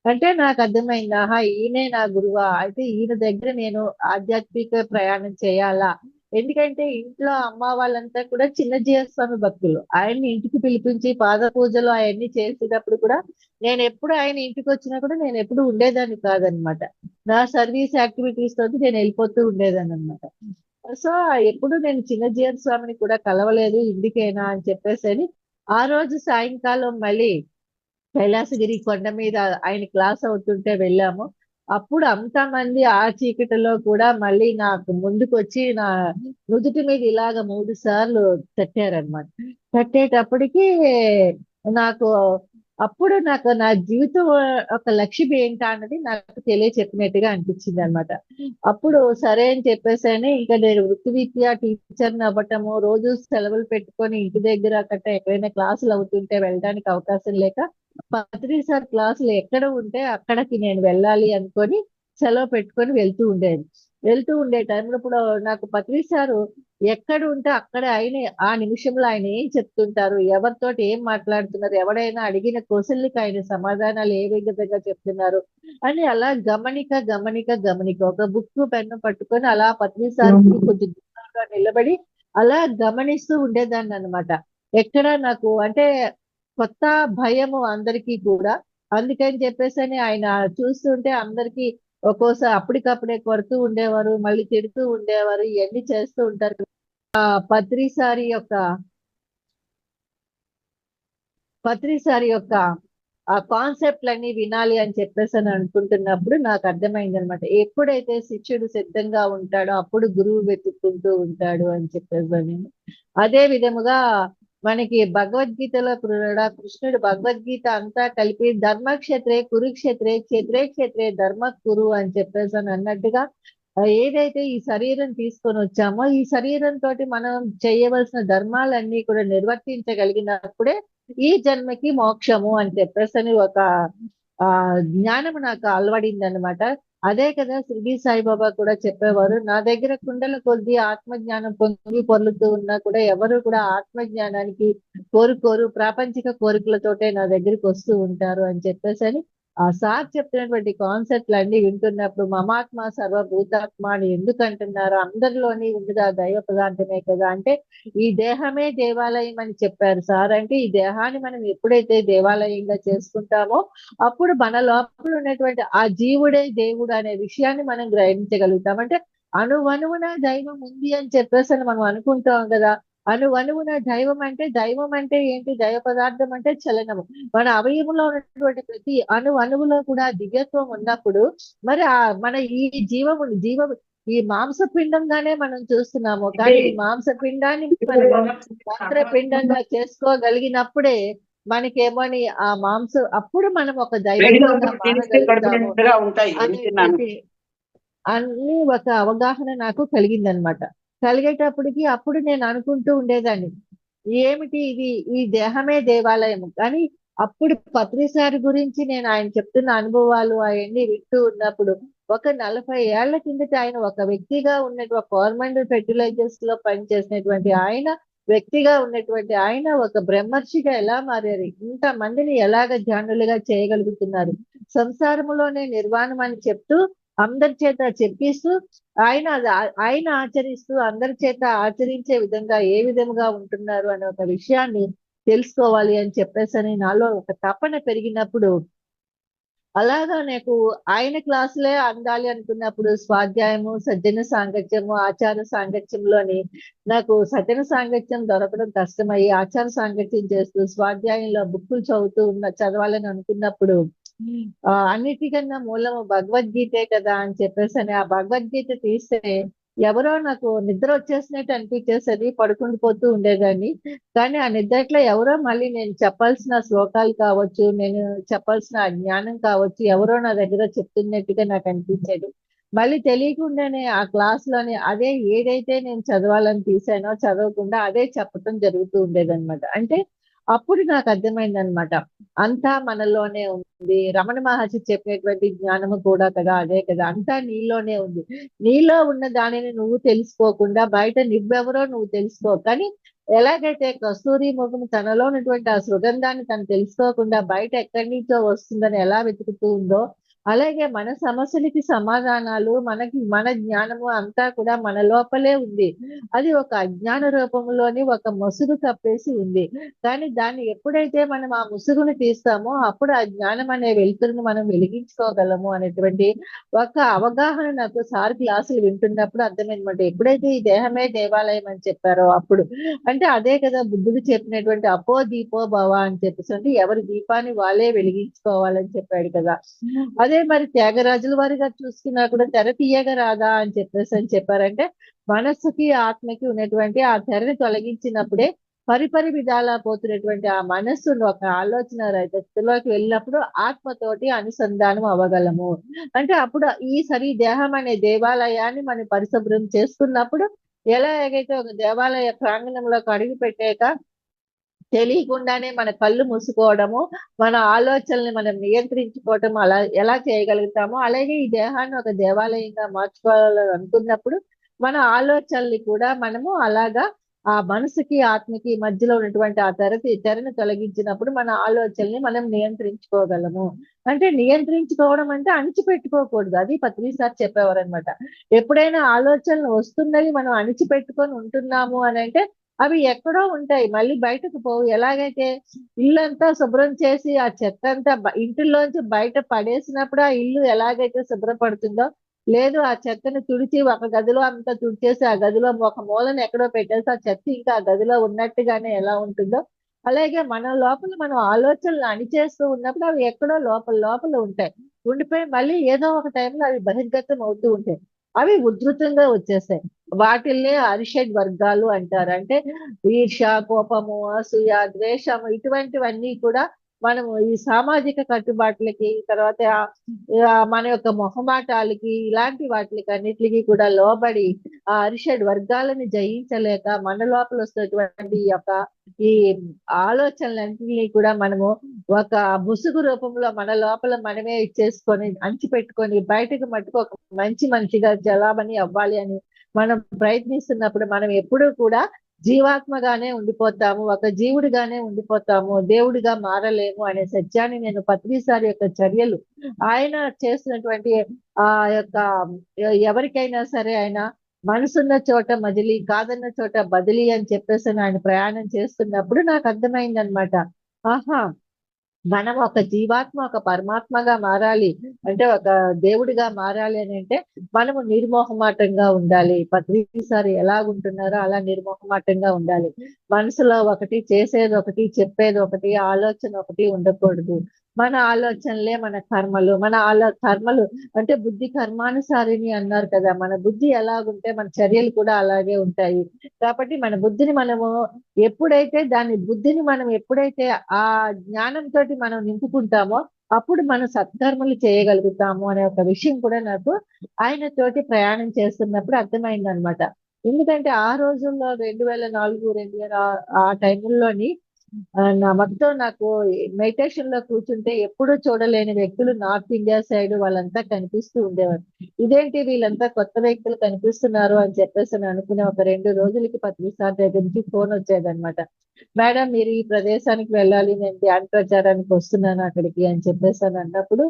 అంటే నాకు అర్థమైంది, ఆహా ఈయనే నా గురువా, అయితే ఈయన దగ్గర నేను ఆధ్యాత్మిక ప్రయాణం చేయాలా. ఎందుకంటే ఇంట్లో అమ్మ వాళ్ళంతా కూడా చిన్నజీయ స్వామి భక్తులు. ఆయన్ని ఇంటికి పిలిపించి పాద పూజలు అవన్నీ చేసేటప్పుడు కూడా నేను ఎప్పుడు ఆయన ఇంటికి వచ్చినా కూడా నేను ఎప్పుడు ఉండేదాన్ని కాదనమాట. నా సర్వీస్ యాక్టివిటీస్ తోటి నేను వెళ్ళిపోతూ ఉండేదాన్ని అనమాట. సో ఎప్పుడు నేను చిన్నజీయర్ స్వామిని కూడా కలవలేదు, ఇందుకేనా అని చెప్పేసి ఆ రోజు సాయంకాలం మళ్ళీ కైలాసగిరి కొండ మీద ఆయన క్లాస్ అవుతుంటే వెళ్ళాము. అప్పుడు అంతమంది ఆ చీకటిలో కూడా మళ్ళీ నాకు ముందుకు వచ్చి నా నుదుటి మీద ఇలాగ 3 సార్లు తట్టారనమాట. తట్టేటప్పటికి నాకు అప్పుడు నాకు నా జీవితం ఒక లక్ష్యం ఏంటా అన్నది నాకు తెలియచెప్పినట్టుగా అనిపించింది అనమాట. అప్పుడు సరే అని చెప్పేసాను. ఇంకా నేను వృత్తి విద్యా టీచర్ని అవ్వటము, రోజు సెలవులు పెట్టుకొని ఇంటి దగ్గర గట్ట ఎక్కడైనా క్లాసులు అవుతుంటే వెళ్ళడానికి అవకాశం లేక పత్రి సార్ క్లాసులు ఎక్కడ ఉంటే అక్కడికి నేను వెళ్ళాలి అనుకొని సెలవు పెట్టుకొని వెళ్తూ ఉండే టైంలో ఇప్పుడు నాకు పత్రి సారు ఎక్కడ ఉంటే అక్కడ ఆయన ఆ నిమిషంలో ఆయన ఏం చెప్తుంటారు, ఎవరితోటి ఏం మాట్లాడుతున్నారు, ఎవడైనా అడిగిన క్వశ్చన్లకి ఆయన సమాధానాలు ఏ విధంగా చెప్తున్నారు అని అలా గమనిక ఒక బుక్ పెన్ను పట్టుకొని అలా పత్రి సార్కి కొంచెం దూరంగా నిలబడి అలా గమనిస్తూ ఉండేదాన్ని అనమాట. ఎక్కడ నాకు అంటే కొత్త భయము అందరికీ కూడా. అందుకని చెప్పేసి ఆయన చూస్తుంటే అందరికీ ఒక్కోసారి అప్పటికప్పుడే కొడుతూ ఉండేవారు, మళ్ళీ తిడుతూ ఉండేవారు, ఇవన్నీ చేస్తూ ఉంటారు. ఆ పత్రి సారి యొక్క పత్రి సారి యొక్క ఆ కాన్సెప్ట్లన్నీ వినాలి అని చెప్పేసి అని అనుకుంటున్నప్పుడు నాకు అర్థమైంది అనమాట. ఎప్పుడైతే శిష్యుడు సిద్ధంగా ఉంటాడో అప్పుడు గురువు వెతుక్కుంటూ ఉంటాడు అని చెప్పేసి. అదే విధముగా మనకి భగవద్గీతలో కూడా కృష్ణుడు భగవద్గీత అంతా కలిపి ధర్మక్షేత్రే కురుక్షేత్రే క్షేత్రే క్షేత్రే ధర్మ కురు అని చెప్పేసి అని అన్నట్టుగా ఏదైతే ఈ శరీరం తీసుకొని వచ్చామో ఈ శరీరంతో మనం చేయవలసిన ధర్మాలన్నీ కూడా నిర్వర్తించగలిగినప్పుడే ఈ జన్మకి మోక్షము అని చెప్పేసి ఒక జ్ఞానం నాకు అలవడింది అనమాట. అదే కదా షిరిడి సాయిబాబా కూడా చెప్పేవారు, నా దగ్గర కుండల కొద్ది ఆత్మజ్ఞానం పొంగి పొర్లుతూ ఉన్నా కూడా ఎవరు కూడా ఆత్మజ్ఞానానికి కోరుకోరు, ప్రాపంచిక కోరికలతోటే నా దగ్గరికి వస్తూ ఉంటారు అని చెప్పేసి ఆ సార్ చెప్తున్నటువంటి కాన్సెప్ట్లు అన్ని వింటున్నప్పుడు మమాత్మ సర్వభూతాత్మ అని ఎందుకు అంటున్నారు, అందరిలోని ఉందిగా దైవ పదార్థమే కదా అంటే ఈ దేహమే దేవాలయం అని చెప్పారు సార్. అంటే ఈ దేహాన్ని మనం ఎప్పుడైతే దేవాలయంగా చేసుకుంటామో అప్పుడు మన లోపల ఉన్నటువంటి ఆ జీవుడే దేవుడు అనే విషయాన్ని మనం గ్రహించగలుగుతాం. అంటే అణువణువున దైవం ఉంది అని చెప్పేసి మనం అనుకుంటాం కదా. అణువణువున దైవం అంటే ఏంటి, దైవ పదార్థం అంటే చలనము. మన అవయవంలో ఉన్నటువంటి ప్రతి అణువులో కూడా దివ్యత్వం ఉన్నప్పుడు మరి మన ఈ జీవము ఈ మాంసపిండంగానే మనం చూస్తున్నాము. కానీ ఈ మాంసపిండాన్ని మనము మంత్రపిండంగా చేసుకోగలిగినప్పుడే మనకేమని ఆ మాంసం అప్పుడు మనం ఒక దైవత్వంగా మారగలుగుతాము అనేటువంటి అన్ని ఒక అవగాహన నాకు కలిగిందనమాట. కలిగేటప్పటికి అప్పుడు నేను అనుకుంటూ ఉండేదాన్ని, ఏమిటి ఇది, ఈ దేహమే దేవాలయం. కానీ అప్పుడు పత్రిసారి గురించి నేను ఆయన చెప్తున్న అనుభవాలు అవన్నీ వింటూ ఉన్నప్పుడు ఒక 40 ఏళ్ల కిందట ఆయన ఒక వ్యక్తిగా ఉన్నటువంటి గవర్నమెంట్ ఫెర్టిలైజర్స్ లో పనిచేసినటువంటి ఆయన వ్యక్తిగా ఉన్నటువంటి ఆయన ఒక బ్రహ్మర్షిగా ఎలా మారారు, ఇంత మందిని ఎలాగ ధ్యానులుగా చేయగలుగుతున్నారు, సంసారములోనే నిర్వాణం అని చెప్తూ అందరి చేత చెప్పిస్తూ ఆయన ఆచరిస్తూ అందరి చేత ఆచరించే విధంగా ఏ విధంగా ఉంటున్నారు అనే ఒక విషయాన్ని తెలుసుకోవాలి అని చెప్పేసి నాలో ఒక తపన పెరిగినప్పుడు అలాగా నాకు ఆయన క్లాసులే అందాలి అనుకున్నప్పుడు స్వాధ్యాయము, సజ్జన సాంగత్యము, ఆచార సాంగత్యంలోని నాకు సజ్జన సాంగత్యం దొరకడం కష్టమయ్యి ఆచార సాంగత్యం చేస్తూ స్వాధ్యాయంలో బుక్కులు చదవాలని అనుకున్నప్పుడు అన్నిటికన్నా మూలము భగవద్గీతే కదా అని చెప్పేసి ఆ భగవద్గీత తీస్తే ఎవరో నాకు నిద్ర వచ్చేసినట్టు అనిపించేసరి పడుకుంటూ పోతూ ఉండేదాన్ని. కానీ ఆ నిద్రట్లో ఎవరో మళ్ళీ నేను చెప్పాల్సిన శ్లోకాలు కావచ్చు, నేను చెప్పాల్సిన జ్ఞానం కావచ్చు, ఎవరో నా దగ్గర చెప్తున్నట్టుగా నాకు అనిపించేది. మళ్ళీ తెలియకుండానే ఆ క్లాస్ లోనే అదే ఏదైతే నేను చదవాలని తీసానో చదవకుండా అదే చెప్పటం జరుగుతూ ఉండేదన్నమాట. అంటే అప్పుడు నాకు అర్థమైంది అనమాట, అంతా మనలోనే ఉంది. రమణ మహర్షి చెప్పినటువంటి జ్ఞానము కూడా కదా అదే కదా, అంతా నీలోనే ఉంది. నీలో ఉన్న దానిని నువ్వు తెలుసుకోకుండా బయట నువ్వెవరో నువ్వు తెలుసుకో. కానీ ఎలాగైతే కస్తూరి ముఖం తనలో ఉన్నటువంటి ఆ సుగంధాన్ని తను తెలుసుకోకుండా బయట ఎక్కడి నుంచో వస్తుందని ఎలా వెతుకుతూ ఉందో, అలాగే మన సమస్యలకి సమాధానాలు మన జ్ఞానము అంతా కూడా మన లోపలే ఉంది. అది ఒక అజ్ఞాన రూపంలోని ఒక ముసుగు కప్పేసి ఉంది. కానీ దాన్ని ఎప్పుడైతే మనం ఆ ముసుగును తీస్తామో అప్పుడు ఆ జ్ఞానం అనే వెలుతురును మనం వెలిగించుకోగలము అనేటువంటి ఒక అవగాహన నాకు సార్ క్లాసులు వింటున్నప్పుడు అర్థమైందన్నమాట. ఎప్పుడైతే ఈ దేహమే దేవాలయం అని చెప్పారో అప్పుడు, అంటే అదే కదా బుద్ధుడు చెప్పినటువంటి అపో దీపో భవ అని చెప్పేసి, అంటే ఎవరి దీపాన్ని వాళ్ళే వెలిగించుకోవాలని చెప్పాడు కదా. అదే మరి త్యాగరాజుల వారి గారు చూసుకున్నా కూడా తెర తీయగ రాదా అని చెప్పేసి అని చెప్పారంటే, మనస్సుకి ఆత్మకి ఉన్నటువంటి ఆ తెరని తొలగించినప్పుడే పరిపరి విధాలా పోతున్నటువంటి ఆ మనస్సును ఒక ఆలోచన రహితలోకి వెళ్ళినప్పుడు ఆత్మతోటి అనుసంధానం అవ్వగలము. అంటే అప్పుడు ఈ దేహం అనే దేవాలయాన్ని మనం పరిశుభ్రం చేసుకున్నప్పుడు, ఎలాగైతే ఒక దేవాలయ ప్రాంగణంలోకి అడుగు పెట్టాక తెలియకుండానే మన కళ్ళు మూసుకోవడము, మన ఆలోచనల్ని మనం నియంత్రించుకోవటం అలా ఎలా చేయగలుగుతామో, అలాగే ఈ దేహాన్ని ఒక దేవాలయంగా మార్చుకోవాలని అనుకున్నప్పుడు, మన ఆలోచనల్ని కూడా మనము అలాగా ఆ మనసుకి, ఆత్మకి మధ్యలో ఉన్నటువంటి ఆ తెరను తొలగించినప్పుడు మన ఆలోచనల్ని మనం నియంత్రించుకోగలము. అంటే నియంత్రించుకోవడం అంటే అణిచిపెట్టుకోకూడదు. అది పత్రి సార్ చెప్పేవారనమాట. ఎప్పుడైనా ఆలోచనలు వస్తున్నవి మనం అణిచిపెట్టుకొని ఉంటున్నాము అనంటే, అవి ఎక్కడో ఉంటాయి. మళ్ళీ బయటకు పోవు. ఎలాగైతే ఇల్లంతా శుభ్రం చేసి ఆ చెత్తంతా ఇంటిలోంచి బయట పడేసినప్పుడు ఆ ఇల్లు ఎలాగైతే శుభ్రపడుతుందో, లేదు ఆ చెత్తను తుడిచి ఒక గదిలో అంతా తుడిచేసి ఆ గదిలో ఒక మూలను ఎక్కడో పెట్టేసి ఆ చెత్త ఇంకా ఆ గదిలో ఉన్నట్టుగానే ఎలా ఉంటుందో, అలాగే మన లోపల మనం ఆలోచనలు అణిచేస్తూ ఉన్నప్పుడు అవి ఎక్కడో లోపల లోపల ఉంటాయి. ఉండిపోయి మళ్ళీ ఏదో ఒక టైంలో అవి బహిర్గతం అవుతూ ఉంటాయి. అవి ఉధృతంగా వచ్చేస్తాయి. వాటిల్నే అరిషడ్ వర్గాలు అంటారు. అంటే ఈర్ష్య, కోపము, అసూయ, ద్వేషము ఇటువంటివన్నీ కూడా మనము ఈ సామాజిక కట్టుబాట్లకి, తర్వాత మన యొక్క మొహమాటాలకి, ఇలాంటి వాటికి అన్నిటికి కూడా లోబడి ఆ అరిషడ్ వర్గాలను జయించలేక మన లోపల వస్తున్నటువంటి ఈ ఆలోచనలన్నింటినీ కూడా మనము ఒక ముసుగు రూపంలో మన లోపల మనమే ఇచ్చేసుకొని అణిచిపెట్టుకొని బయటకు మట్టుకు ఒక మంచి మనిషిగా చలామణి అవ్వాలి అని మనం ప్రయత్నిస్తున్నప్పుడు మనం ఎప్పుడూ కూడా జీవాత్మగానే ఉండిపోతాము, ఒక జీవుడిగానే ఉండిపోతాము, దేవుడిగా మారలేము అనే సత్యాన్ని నేను పత్రిసారి యొక్క చర్యలు, ఆయన చేస్తున్నటువంటి ఆ యొక్క ఎవరికైనా సరే ఆయన మనసున్న చోట మజిలీ, కాదన్న చోట బదిలీ అని చెప్పేసి ఆయన ప్రయాణం చేస్తున్నప్పుడు నాకు అర్థమైందనమాట. ఆహా, మనం ఒక జీవాత్మ ఒక పరమాత్మగా మారాలి అంటే, ఒక దేవుడిగా మారాలి అని అంటే మనము నిర్మోహమాటంగా ఉండాలి. పత్రిసారి ఎలాగుంటున్నారో అలా నిర్మోహమాటంగా ఉండాలి. మనసులో ఒకటి, చేసేది ఒకటి, చెప్పేది ఒకటి, ఆలోచన ఒకటి ఉండకూడదు. మన ఆలోచనలే మన కర్మలు. కర్మలు అంటే బుద్ధి కర్మానుసారిని అన్నారు కదా. మన బుద్ధి ఎలాగుంటే మన చర్యలు కూడా అలాగే ఉంటాయి. కాబట్టి మన బుద్ధిని మనము బుద్ధిని మనం ఎప్పుడైతే ఆ జ్ఞానంతో మనం నింపుకుంటామో అప్పుడు మనం సత్కర్మలు చేయగలుగుతాము అనే ఒక విషయం కూడా నాకు ఆయన తోటి ప్రయాణం చేస్తున్నప్పుడు అర్థమైందనమాట. ఎందుకంటే ఆ రోజుల్లో 2004, 2000 ఆ టైంలోని మొత్తం నాకు మెడిటేషన్ లో కూర్చుంటే ఎప్పుడూ చూడలేని వ్యక్తులు నార్త్ ఇండియా సైడ్ వాళ్ళంతా కనిపిస్తూ ఉండేవారు. ఇదేంటి వీళ్ళంతా కొత్త వ్యక్తులు కనిపిస్తున్నారు అని చెప్పేసి అని అనుకునే ఒక 2 రోజులకి పత్రిసార్ దగ్గర నుంచి ఫోన్ వచ్చేదన్నమాట. మేడం మీరు ఈ ప్రదేశానికి వెళ్ళాలి, నేను ధ్యాన ప్రచారానికి వస్తున్నాను అక్కడికి అని చెప్పేసి అని అన్నప్పుడు,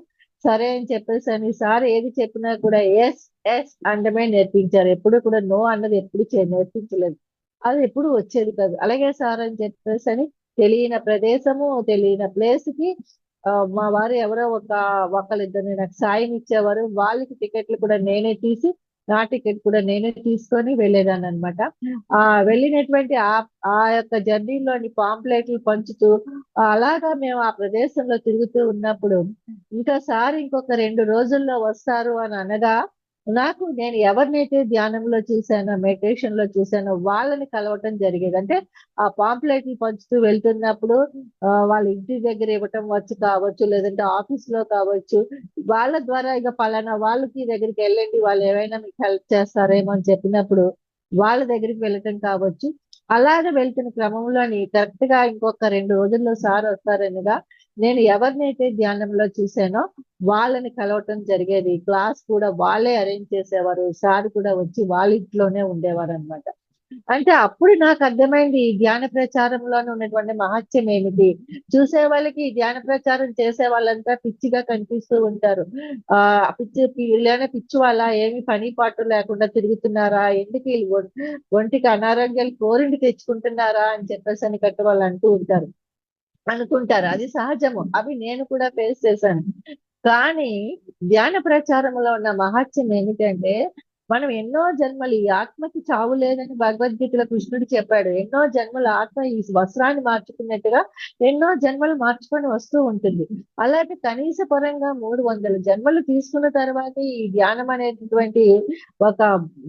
సరే అని చెప్పేసి అని సార్ ఏది చెప్పినా కూడా ఎస్ ఎస్ అండమే నేర్పించారు. ఎప్పుడు కూడా నో అన్నది ఎప్పుడు నేర్పించలేదు. అది ఎప్పుడు వచ్చేది కాదు. అలాగే సార్ అని చెప్పేసి అని తెలియని ప్రదేశము, తెలియని ప్లేస్ కి మా వారు ఎవరో ఒకళ్ళిద్దరిని నాకు సాయం ఇచ్చేవారు. వాళ్ళకి టికెట్లు కూడా నేనే తీసి, నా టికెట్ కూడా నేనే తీసుకొని వెళ్ళేదాన్ని అనమాట. వెళ్ళినటువంటి ఆ యొక్క జర్నీలోని పాంప్లెట్లు పంచుతూ అలాగా మేము ఆ ప్రదేశంలో తిరుగుతూ ఉన్నప్పుడు, ఇంకా సార్ ఇంకొక 2 రోజుల్లో వస్తారు అని అనగా, నేను ఎవరినైతే ధ్యానంలో చూశానో, మెడిటేషన్ లో చూశానో వాళ్ళని కలవటం జరిగేది. అంటే ఆ పాంప్లెట్లు పంచుతూ వెళ్తున్నప్పుడు వాళ్ళ ఇంటి దగ్గర ఇవ్వటం కావచ్చు, లేదంటే ఆఫీస్ లో కావచ్చు, వాళ్ళ ద్వారా ఇక పలానా వాళ్ళకి దగ్గరికి వెళ్ళండి, వాళ్ళు ఏమైనా మీకు హెల్ప్ చేస్తారేమో అని చెప్పినప్పుడు వాళ్ళ దగ్గరికి వెళ్ళటం కావచ్చు. అలాగే వెళ్తున్న క్రమంలోని కరెక్ట్ గా ఇంకొక 2 రోజుల్లో సార్ వస్తారనగా నేను ఎవరినైతే ధ్యానంలో చూశానో వాళ్ళని కలవటం జరిగేది. క్లాస్ కూడా వాళ్ళే అరేంజ్ చేసేవారు. సార్ కూడా వచ్చి వాళ్ళ ఇంట్లోనే ఉండేవారు అనమాట. అంటే అప్పుడు నాకు అర్థమైంది ఈ ధ్యాన ప్రచారంలోనే ఉన్నటువంటి మహత్యం ఏమిటి. చూసే వాళ్ళకి ఈ ధ్యాన ప్రచారం చేసే వాళ్ళంతా పిచ్చిగా కనిపిస్తూ ఉంటారు. వీళ్ళేమైనా పిచ్చి వాళ్ళ, ఏమి పని పాటు లేకుండా తిరుగుతున్నారా, ఎందుకు వీళ్ళు ఒంటికి అనారోగ్యాలు కోరిండి తెచ్చుకుంటున్నారా అని చెప్పేసి అని కట్ట వాళ్ళు అంటూ ఉంటారు, అనుకుంటారు. అది సహజము. అవి నేను కూడా ఫేస్ చేశాను. కానీ ధ్యాన ప్రచారంలో ఉన్న మహత్యం ఏమిటంటే మనం ఎన్నో జన్మలు, ఈ ఆత్మకి చావు లేదని భగవద్గీతలో కృష్ణుడు చెప్పాడు. ఎన్నో జన్మలు ఆత్మ ఈ వస్త్రాన్ని మార్చుకున్నట్టుగా ఎన్నో జన్మలు మార్చుకొని వస్తూ ఉంటుంది. అలాగే కనీస పరంగా 300 జన్మలు తీసుకున్న తర్వాత ఈ ధ్యానం అనేటటువంటి ఒక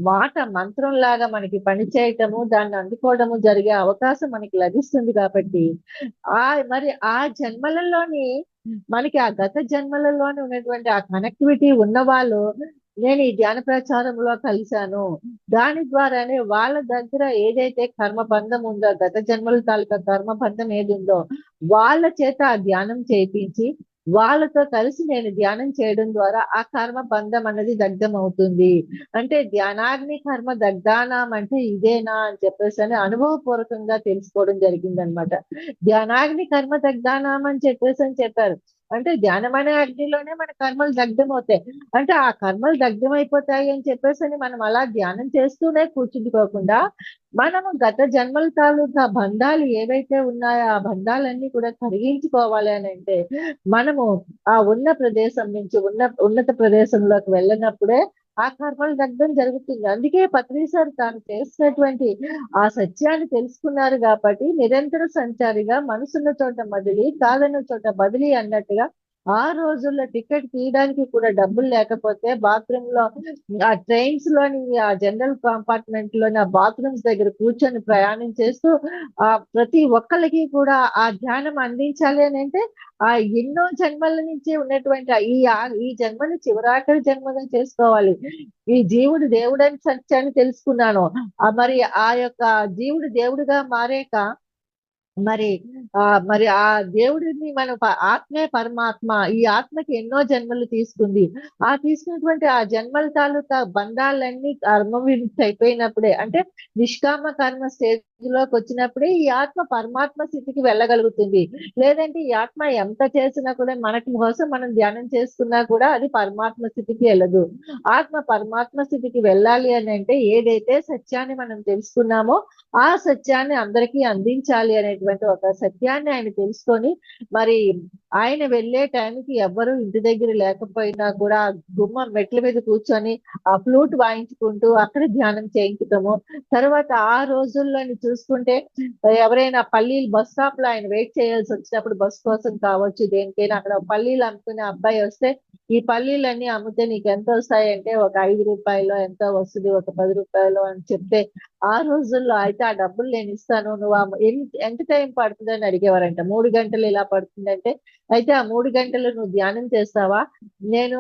మాట మంత్రం లాగా మనకి పనిచేయటము, దాన్ని అందుకోవడము జరిగే అవకాశం మనకి లభిస్తుంది. కాబట్టి మరి ఆ జన్మలలోని మనకి ఆ గత జన్మలలోనే ఉన్నటువంటి ఆ కనెక్టివిటీ ఉన్న వాళ్ళు నేను ఈ ధ్యాన ప్రచారంలో కలిశాను. దాని ద్వారానే వాళ్ళ దగ్గర ఏదైతే కర్మబంధం ఉందో, గత జన్మల తాలూకా కర్మబంధం ఏది ఉందో వాళ్ళ చేత ఆ ధ్యానం చేయించి వాళ్ళతో కలిసి నేను ధ్యానం చేయడం ద్వారా ఆ కర్మ బంధం అనేది దగ్ధం అవుతుంది. అంటే ధ్యానాగ్ని కర్మ దగ్ధానం అంటే ఇదేనా అని చెప్పేసి అని అనుభవపూర్వకంగా తెలుసుకోవడం జరిగిందనమాట. ధ్యానాగ్ని కర్మ దగ్ధానం అని చెప్పేసి అని చెప్పారు. అంటే ధ్యానం అనే అగ్నిలోనే మన కర్మలు దగ్ధమవుతాయి. అంటే ఆ కర్మలు దగ్ధమైపోతాయి అని చెప్పేసి అని మనం అలా ధ్యానం చేస్తూనే కూర్చుండిపోకుండా మనము గత జన్మల తాలూకా బంధాలు ఏవైతే ఉన్నాయో ఆ బంధాలన్నీ కూడా కరిగించుకోవాలి అని అంటే మనము ఆ ఉన్న ప్రదేశం నుంచి ఉన్నత ప్రదేశంలోకి వెళ్ళినప్పుడే ఆ కర్మల దగ్ధం జరుగుతుంది. అందుకే పత్రి సార్ తాను చేసినటువంటి ఆ సత్యాన్ని తెలుసుకున్నారు కాబట్టి నిరంతర సంచారిగా మనసున్న చోట మదిలి, కాదన్న చోట బదిలీ అన్నట్టుగా ఆ రోజుల్లో టికెట్ తీయడానికి కూడా డబ్బులు లేకపోతే బాత్రూమ్ లో, ఆ ట్రైన్స్ లోని ఆ జనరల్ కంపార్ట్మెంట్ లోని ఆ బాత్రూమ్స్ దగ్గర కూర్చొని ప్రయాణం చేస్తూ ఆ ప్రతి ఒక్కరికి కూడా ఆ ధ్యానం అందించాలి అని అంటే ఆ ఎన్నో జన్మల నుంచి ఉన్నటువంటి ఈ జన్మని చివరాఖరి జన్మగా చేసుకోవాలి. ఈ జీవుడు దేవుడని సత్యాన్ని తెలుసుకున్నాను. మరి ఆ యొక్క జీవుడు దేవుడిగా మారాక మరి మరి ఆ దేవుడిని మన ఆత్మే పరమాత్మ. ఈ ఆత్మకి ఎన్నో జన్మలు తీసుకుంది. తీసుకున్నటువంటి ఆ జన్మల తాలూకా బంధాలన్నీ కర్మ విముక్తి అయిపోయినప్పుడే, అంటే నిష్కామ కర్మ స్టేజ్ లోకి వచ్చినప్పుడే ఈ ఆత్మ పరమాత్మ స్థితికి వెళ్ళగలుగుతుంది. లేదంటే ఈ ఆత్మ ఎంత చేసినా కూడా మనకి కోసం మనం ధ్యానం చేసుకున్నా కూడా అది పరమాత్మ స్థితికి వెళ్ళదు. ఆత్మ పరమాత్మ స్థితికి వెళ్ళాలి అని అంటే ఏదైతే సత్యాన్ని మనం తెలుసుకున్నామో ఆ సత్యాన్ని అందరికీ అందించాలి అనేటువంటి ఒక సత్యాన్ని ఆయన తెలుసుకొని మరి ఆయన వెళ్ళే టైంకి ఎవ్వరూ ఇంటి దగ్గర లేకపోయినా కూడా గుమ్మం మెట్ల మీద కూర్చొని ఆ ఫ్లూట్ వాయించుకుంటూ అక్కడ ధ్యానం చేయించటము. తర్వాత ఆ రోజుల్లోని చూసుకుంటే ఎవరైనా పల్లీలు బస్ స్టాప్ లో ఆయన వెయిట్ చేయాల్సి వచ్చినప్పుడు బస్ కోసం కావచ్చు, దేనికైనా అక్కడ పల్లీలు అమ్ముకునే అబ్బాయి వస్తే ఈ పల్లీలన్నీ అమ్మితే నీకు ఎంత వస్తాయంటే ఒక 5 రూపాయలు ఎంతో వస్తుంది, ఒక 10 రూపాయలు అని చెప్తే ఆ రోజుల్లో అయితే ఆ డబ్బులు నేను ఇస్తాను, నువ్వు ఎంత టైం పడుతుంది అని అడిగేవారంట. 3 గంటలు ఇలా పడుతుందంటే అయితే ఆ 3 గంటలు నువ్వు ధ్యానం చేస్తావా, నేను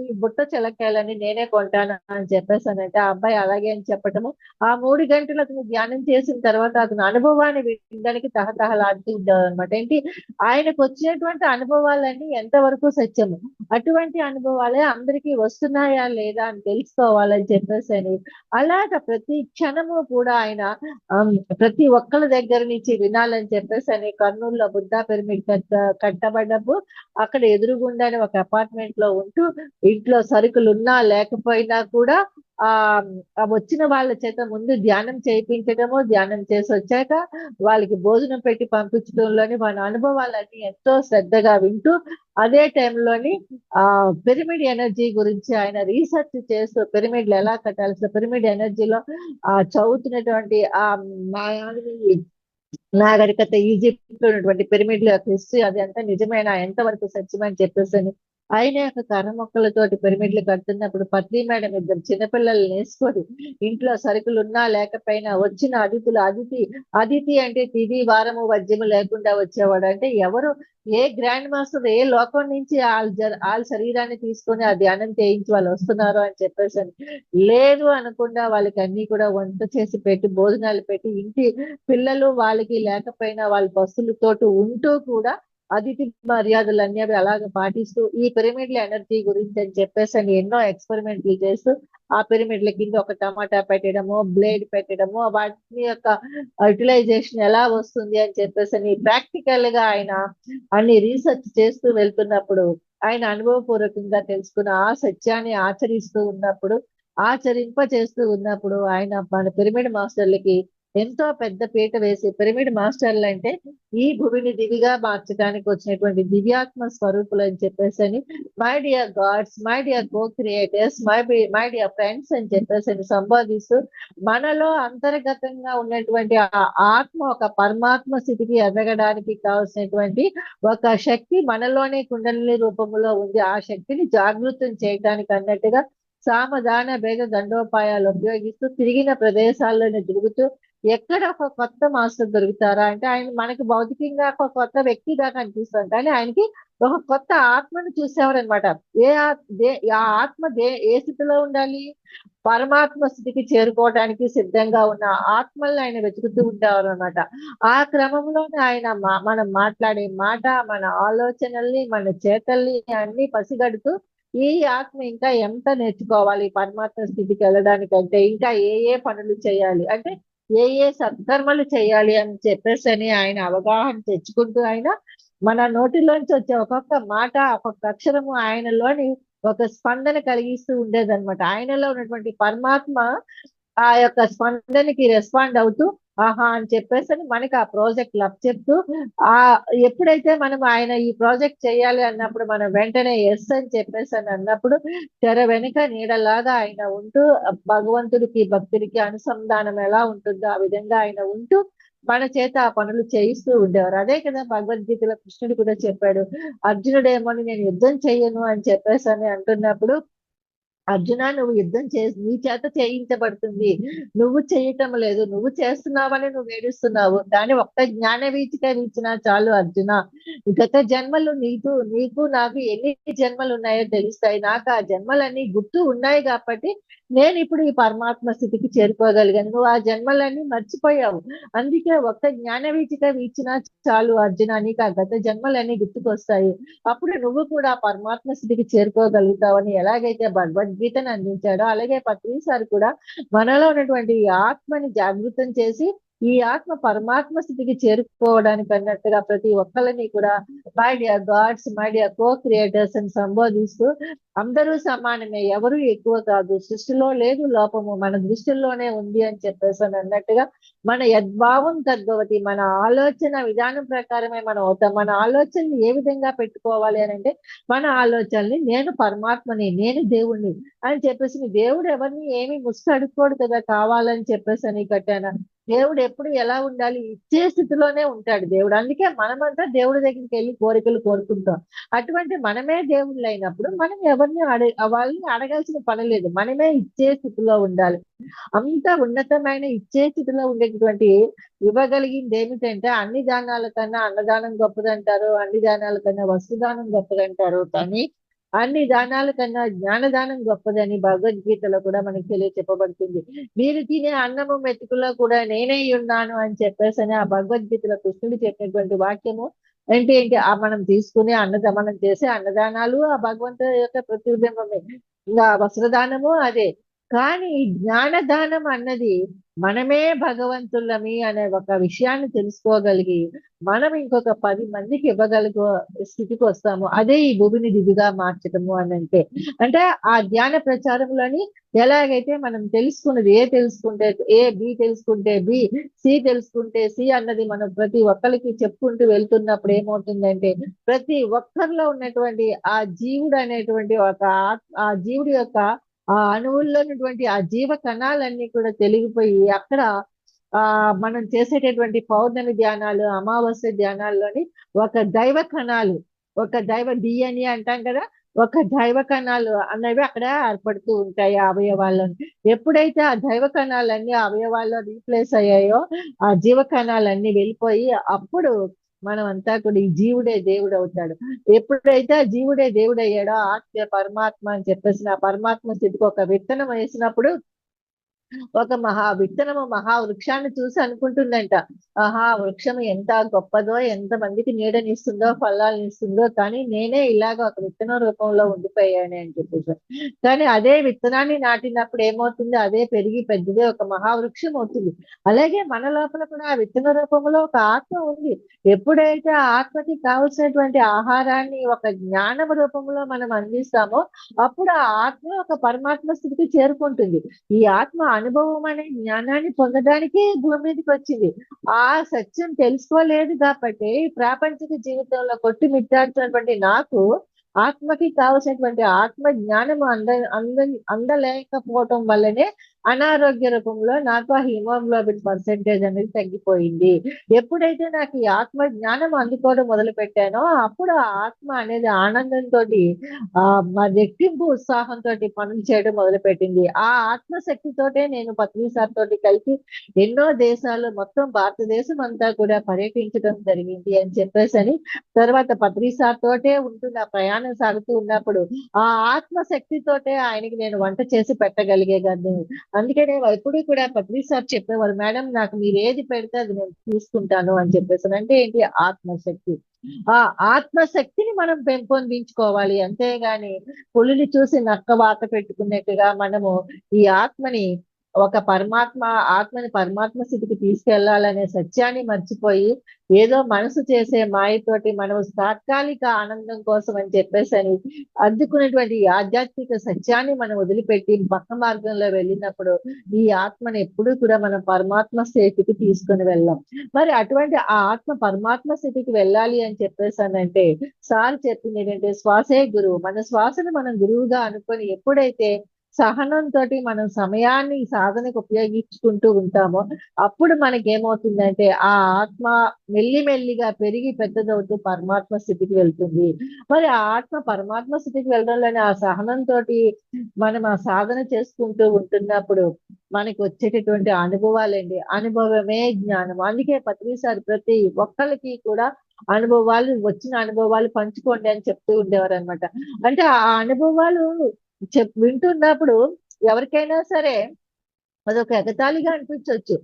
ఈ బుట్ట చిలకాయలని నేనే కొంటాను అని చెప్పేసానంటే ఆ అబ్బాయి అలాగే అని చెప్పటము. ఆ 3 గంటలు అతను ధ్యానం చేసిన తర్వాత అతను అనుభవాన్ని వినడానికి తహతహలాడుతూ ఉంటాడు అనమాట. ఏంటి ఆయనకు వచ్చినటువంటి అనుభవాలన్నీ ఎంతవరకు సత్యము, అటువంటి అనుభవాలే అందరికీ వస్తున్నాయా లేదా అని తెలుసుకోవాలని చెప్పేసి అని అలాగ ప్రతి క్షణము కూడా ఆయన ప్రతి ఒక్కరి దగ్గర నుంచి వినాలని చెప్పేసి అని కర్నూలులో బుద్ధా పిరమిడ్ కట్టబడ్డప్పుడు అక్కడ ఎదురుగుండానే ఒక అపార్ట్మెంట్ లో ఉంటూ ఇంట్లో సరుకులు ఉన్నా లేకపోయినా కూడా ఆ వచ్చిన వాళ్ళ చేత ముందు ధ్యానం చేయించడము, ధ్యానం చేసి వచ్చాక వాళ్ళకి భోజనం పెట్టి పంపించడంలోని వాళ్ళ అనుభవాలన్నీ ఎంతో శ్రద్ధగా వింటూ అదే టైంలోని పిరమిడ్ ఎనర్జీ గురించి ఆయన రీసెర్చ్ చేస్తూ పిరమిడ్లు ఎలా కట్టాల్సిన పిరమిడ్ ఎనర్జీలో చదువుతున్నటువంటి మాయావి నాగరికత ఈజిప్ట్ లో ఉన్నటువంటి పిరమిడ్ల హిస్టరీ అది అంతా నిజమైన ఎంతవరకు సత్యమని చెప్పేసి ఆయన యొక్క కర్ర మొక్కలతోటి పిరమిడ్లు కడుతున్నప్పుడు పత్రి మేడం ఇద్దరు చిన్నపిల్లల్ని వేసుకొని ఇంట్లో సరుకులు ఉన్నా లేకపోయినా వచ్చిన అతిథి అంటే తిది వారము వజ్యము లేకుండా వచ్చేవాడు. అంటే ఎవరు ఏ గ్రాండ్ మాస్టర్ ఏ లోకం నుంచి వాళ్ళ శరీరాన్ని తీసుకొని ఆ ధ్యానం చేయించి వాళ్ళు వస్తున్నారు అని చెప్పేసి లేదు అనకుండా వాళ్ళకి అన్ని కూడా వంట చేసి పెట్టి భోజనాలు పెట్టి ఇంటి పిల్లలు వాళ్ళకి లేకపోయినా వాళ్ళ పస్తులతోటి ఉంటూ కూడా అతిథి మర్యాదలు అనేవి అలాగ పాటిస్తూ ఈ పిరమిడ్ల ఎనర్జీ గురించి అని చెప్పేసి అని ఎన్నో ఎక్స్పెరిమెంట్లు చేస్తూ ఆ పిరమిడ్ల కింద ఒక టమాటా పెట్టడము, బ్లేడ్ పెట్టడము, వాటి యొక్క యూటిలైజేషన్ ఎలా వస్తుంది అని చెప్పేసి అని ప్రాక్టికల్ గా ఆయన అన్ని రీసెర్చ్ చేస్తూ వెళ్తున్నప్పుడు ఆయన అనుభవపూర్వకంగా తెలుసుకున్న ఆ సత్యాన్ని ఆచరింప చేస్తూ ఉన్నప్పుడు ఆయన మన పిరమిడ్ మాస్టర్లకి ఎంతో పెద్ద పీట వేసి పిరమిడ్ మాస్టర్లు అంటే ఈ భూమిని దివిగా మార్చడానికి వచ్చినటువంటి దివ్యాత్మ స్వరూపులు అని చెప్పేసి అని my dear God's, my dear co creators, my dear friends అని చెప్పేసి అని సంబోధిస్తూ మనలో అంతర్గతంగా ఉన్నటువంటి ఆ ఆత్మ ఒక పరమాత్మ స్థితికి ఎదగడానికి కావాల్సినటువంటి ఒక శక్తి మనలోనే కుండలిని రూపంలో ఉంది. ఆ శక్తిని జాగృతం చేయడానికి అన్నట్టుగా సామధాన భేద దండోపాయాలు ఉపయోగిస్తూ తిరిగిన ప్రదేశాల్లోనే తిరుగుతూ ఎక్కడ ఒక కొత్త మాస్టర్ దొరుకుతారా అంటే ఆయన మనకి భౌతికంగా ఒక కొత్త వ్యక్తిగా కనిపిస్తాం, కానీ ఆయనకి ఒక కొత్త ఆత్మను చూసేవారు అనమాట. ఆ ఆత్మ ఏ స్థితిలో ఉండాలి? పరమాత్మ స్థితికి చేరుకోవడానికి సిద్ధంగా ఉన్న ఆత్మల్ని ఆయన వెతుకుతూ ఉండేవారు అనమాట. ఆ క్రమంలోనే ఆయన మనం మాట్లాడే మాట, మన ఆలోచనల్ని, మన చేతల్ని అన్ని పసిగడుతూ ఈ ఆత్మ ఇంకా ఎంత నేర్చుకోవాలి పరమాత్మ స్థితికి వెళ్ళడానికంటే, ఇంకా ఏ పనులు చేయాలి అంటే ఏ సత్కర్మలు చేయాలి అని చెప్పేసి అని ఆయన అవగాహన తెచ్చుకుంటూ ఆయన మన నోటిలోంచి వచ్చే ఒక్కొక్క మాట, ఒక్కొక్క అక్షరము ఆయనలోని ఒక స్పందన కలిగిస్తూ ఉండేదన్నమాట. ఆయనలో ఉన్నటువంటి పరమాత్మ ఆ యొక్క స్పందనకి రెస్పాండ్ అవుతూ ఆహా అని చెప్పేసి మనకి ఆ ప్రాజెక్ట్ చెప్తూ ఆ ఎప్పుడైతే మనం ఆయన ఈ ప్రాజెక్ట్ చేయాలి అన్నప్పుడు మనం వెంటనే ఎస్ అని చెప్పేసి అని అన్నప్పుడు తెర వెనుక నీడలాగా ఆయన ఉంటూ భగవంతుడికి భక్తుడికి అనుసంధానం ఎలా ఉంటుందో ఆ విధంగా ఆయన ఉంటూ మన చేత ఆ పనులు చేయిస్తూ ఉండేవారు. అదే కదా భగవద్గీతలో కృష్ణుడు కూడా చెప్పాడు. అర్జునుడేమో నేను యుద్ధం చెయ్యను అని చెప్పేసి అని అంటున్నప్పుడు అర్జున నువ్వు యుద్ధం నీ చేత చేయించబడుతుంది, నువ్వు చేయటం లేదు, నువ్వు చేస్తున్నావని నువ్వు ఏడుస్తున్నావు, కానీ ఒక్క జ్ఞాన వీచిక వీచినా చాలు అర్జున. గత జన్మలు నీకు నాకు ఎన్ని జన్మలు ఉన్నాయో తెలుస్తాయి, నాకు ఆ జన్మలన్నీ గుర్తు ఉన్నాయి కాబట్టి నేను ఇప్పుడు ఈ పరమాత్మ స్థితికి చేరుకోగలిగాను, నువ్వు ఆ జన్మలన్నీ మర్చిపోయావు, అందుకే ఒక్క జ్ఞాన వీచిక వీచినా చాలు అర్జున, నీకు ఆ గత జన్మలన్నీ గుర్తుకొస్తాయి, అప్పుడు నువ్వు కూడా పరమాత్మ స్థితికి చేరుకోగలుగుతావని ఎలాగైతే భగవద్గీతను అందించాడో అలాగే పత్రిసారి కూడా మనలో ఉన్నటువంటి ఈ ఆత్మని జాగృతం చేసి ఈ ఆత్మ పరమాత్మ స్థితికి చేరుకోవడానికి అన్నట్టుగా ప్రతి ఒక్కరిని కూడా my dear God's, my dear co creators అని సంబోధిస్తూ అందరూ సమానమే, ఎవరు ఎక్కువ కాదు, సృష్టిలో లేదు లోపము, మన దృష్టిలోనే ఉంది అని చెప్పేసి అన్నట్టుగా మన యద్భావం తద్భవతి, మన ఆలోచన విధానం ప్రకారమే మనం అవుతాం. మన ఆలోచనని ఏ విధంగా పెట్టుకోవాలి అని అంటే మన ఆలోచనని నేను పరమాత్మని, నేను దేవుణ్ణి అని చెప్పేసి దేవుడు ఎవరిని ఏమి ముసుగు అడుక్కోడు కదా కావాలని చెప్పేసి అని కట్టాను. దేవుడు ఎప్పుడు ఎలా ఉండాలి? ఇచ్చే స్థితిలోనే ఉంటాడు దేవుడు. అందుకే మనమంతా దేవుడి దగ్గరికి వెళ్ళి కోరికలు కోరుకుంటాం. అటువంటి మనమే దేవుళ్ళు అయినప్పుడు మనం ఎవరిని వాళ్ళని అడగాల్సిన పని లేదు, మనమే ఇచ్చే స్థితిలో ఉండాలి. అంత ఉన్నతమైన ఇచ్చే స్థితిలో ఉండేటటువంటి ఇవ్వగలిగింది ఏమిటంటే అన్ని దానాల కన్నా అన్నదానం గొప్పదంటారు, అన్ని దానాల కన్నా వస్తుదానం గొప్పదంటారు, కానీ అన్ని దానాల కన్నా జ్ఞానదానం గొప్పదని భగవద్గీతలో కూడా మనకి తెలియచెప్పబడుతుంది. మీరు తినే అన్నము మెతుకులో కూడా నేనే ఉన్నాను అని చెప్పేసి ఆ భగవద్గీతలో కృష్ణుడు చెప్పినటువంటి వాక్యము ఏంటి మనం తీసుకునే మనం చేసే అన్నదానాలు ఆ భగవంతుడి యొక్క ప్రతిబింబమే. ఇంకా వస్త్రదానము అదే. కానీ ఈ జ్ఞానదానం అన్నది మనమే భగవంతులమి అనే ఒక విషయాన్ని తెలుసుకోగలిగి మనం ఇంకొక 10 మందికి ఇవ్వగలిగే స్థితికి వస్తాము. అదే ఈ భూమిని దివిగా మార్చటము అని అంటే ఆ ధ్యాన ప్రచారంలోని ఎలాగైతే మనం తెలుసుకున్నది బి తెలుసుకుంటే బి, సి తెలుసుకుంటే సి అన్నది మనం ప్రతి ఒక్కరికి చెప్పుకుంటూ వెళ్తున్నప్పుడు ఏమవుతుందంటే ప్రతి ఒక్కరిలో ఉన్నటువంటి ఆ జీవుడు అనేటువంటి ఆ జీవుడి యొక్క ఆ అణువుల్లో ఉన్నటువంటి ఆ జీవ కణాలన్నీ కూడా తెలిగిపోయి అక్కడ మనం చేసేటటువంటి పౌర్ణమి ధ్యానాలు, అమావాస్య ధ్యానాల్లోని ఒక దైవ కణాలు, ఒక దైవ డిఎన్ఏ అంటాం కదా, ఒక దైవ కణాలు అనేవి అక్కడ ఏర్పడుతూ ఉంటాయి ఆ అవయవాల్లో. ఎప్పుడైతే ఆ దైవ కణాలన్నీ ఆ అవయవాల్లో రీప్లేస్ అయ్యాయో, ఆ జీవ కణాలన్నీ వెళ్ళిపోయి అప్పుడు మనమంతా కూడా ఈ జీవుడే దేవుడు అవుతాడు. ఎప్పుడైతే ఆ జీవుడే దేవుడు అయ్యాడో ఆత్మ పరమాత్మ అని చెప్పేసి ఆ పరమాత్మ స్థితికి ఒక విత్తనం వేసినప్పుడు ఒక విత్తనము మహా వృక్షాన్ని చూసి అనుకుంటుందంట. ఆహా! వృక్షం ఎంత గొప్పదో, ఎంత మందికి నీడనిస్తుందో, ఫలాలనిస్తుందో, కానీ నేనే ఇలాగ ఒక విత్తనం రూపంలో ఉండిపోయాను అని చెప్పేసి. కానీ అదే విత్తనాన్ని నాటినప్పుడు ఏమవుతుంది? అదే పెరిగి పెద్దదే ఒక మహావృక్షం అవుతుంది. అలాగే మన లోపల కూడా ఆ విత్తన రూపంలో ఒక ఆత్మ ఉంది. ఎప్పుడైతే ఆ ఆత్మకి కావాల్సినటువంటి ఆహారాన్ని ఒక జ్ఞానం రూపంలో మనం అందిస్తామో, అప్పుడు ఆ ఆత్మ ఒక పరమాత్మ స్థితికి చేరుకుంటుంది. ఈ ఆత్మ అనుభవం అనే జ్ఞానాన్ని పొందడానికే భూమి మీదకొచ్చింది. ఆ సత్యం తెలుసుకోలేదు కాబట్టి ప్రాపంచిక జీవితంలో కొట్టుమిట్టాడుతున్నటువంటి నాకు ఆత్మకి కావలసినటువంటి ఆత్మ జ్ఞానం అందలేకపోవటం వల్లనే అనారోగ్య రూపంలో నాకు ఆ హిమోగ్లోబిన్ పర్సెంటేజ్ అనేది తగ్గిపోయింది. ఎప్పుడైతే నాకు ఈ ఆత్మ జ్ఞానం అందుకోవడం మొదలు పెట్టానో అప్పుడు ఆ ఆత్మ అనేది ఆనందంతోటి రెట్టింపు ఉత్సాహంతోటి పనులు చేయడం మొదలుపెట్టింది. ఆ ఆత్మశక్తితోటే నేను పత్ని సార్ తోటి కలిసి ఎన్నో దేశాలు మొత్తం భారతదేశం అంతా కూడా పర్యటించడం జరిగింది అని చెప్పేసని తర్వాత పత్రి సార్ తోటే ఉంటున్న ప్రయాణం సాగుతూ ఉన్నప్పుడు ఆ ఆత్మశక్తితోటే ఆయనకి నేను వంట చేసి పెట్టగలిగేదాన్ని. అందుకనే ఎప్పుడు కూడా పత్రి సార్ చెప్పేవారు, మేడం నాకు మీరు ఏది పెడితే అది నేను తీసుకుంటాను అని చెప్పేసి. అంటే ఏంటి? ఆత్మశక్తి. ఆ ఆత్మశక్తిని మనం పెంపొందించుకోవాలి. అంతేగాని పులిని చూసి నక్క వాత పెట్టుకున్నట్టుగా మనము ఈ ఆత్మని పరమాత్మ స్థితికి తీసుకెళ్లాలనే సత్యాన్ని మర్చిపోయి ఏదో మనసు చేసే మాయతోటి మనం తాత్కాలిక ఆనందం కోసం అని చెప్పేసని అద్దుకున్నటువంటి ఈ ఆధ్యాత్మిక సత్యాన్ని మనం వదిలిపెట్టి పక్క మార్గంలో వెళ్ళినప్పుడు ఈ ఆత్మని ఎప్పుడూ కూడా మనం పరమాత్మ స్థితికి తీసుకుని వెళ్ళాం. మరి అటువంటి ఆ ఆత్మ పరమాత్మ స్థితికి వెళ్ళాలి అని చెప్పేసానంటే సార్ చెప్పింది ఏంటంటే శ్వాసే గురువు. మన శ్వాసను మనం గురువుగా అనుకొని ఎప్పుడైతే సహనంతోటి మనం సమయాన్ని సాధనకు ఉపయోగించుకుంటూ ఉంటామో అప్పుడు మనకేమవుతుందంటే ఆ ఆత్మ మెల్లిమెల్లిగా పెరిగి పెద్దదవుతూ పరమాత్మ స్థితికి వెళ్తుంది. మరి ఆ ఆత్మ పరమాత్మ స్థితికి వెళ్ళడంలోనే ఆ సహనంతోటి మనం ఆ సాధన చేసుకుంటూ ఉంటున్నప్పుడు మనకి వచ్చేటటువంటి అనుభవాలండి. అనుభవమే జ్ఞానం. అందుకే పత్రి సార్ ప్రతి ఒక్కళ్ళకి కూడా వచ్చిన అనుభవాలు పంచుకోండి అని చెప్తూ ఉండేవారు అనమాట. అంటే ఆ అనుభవాలు వింటున్నప్పుడు ఎవరికైనా సరే అదొక ఎగతాళిగా అనిపించొచ్చు.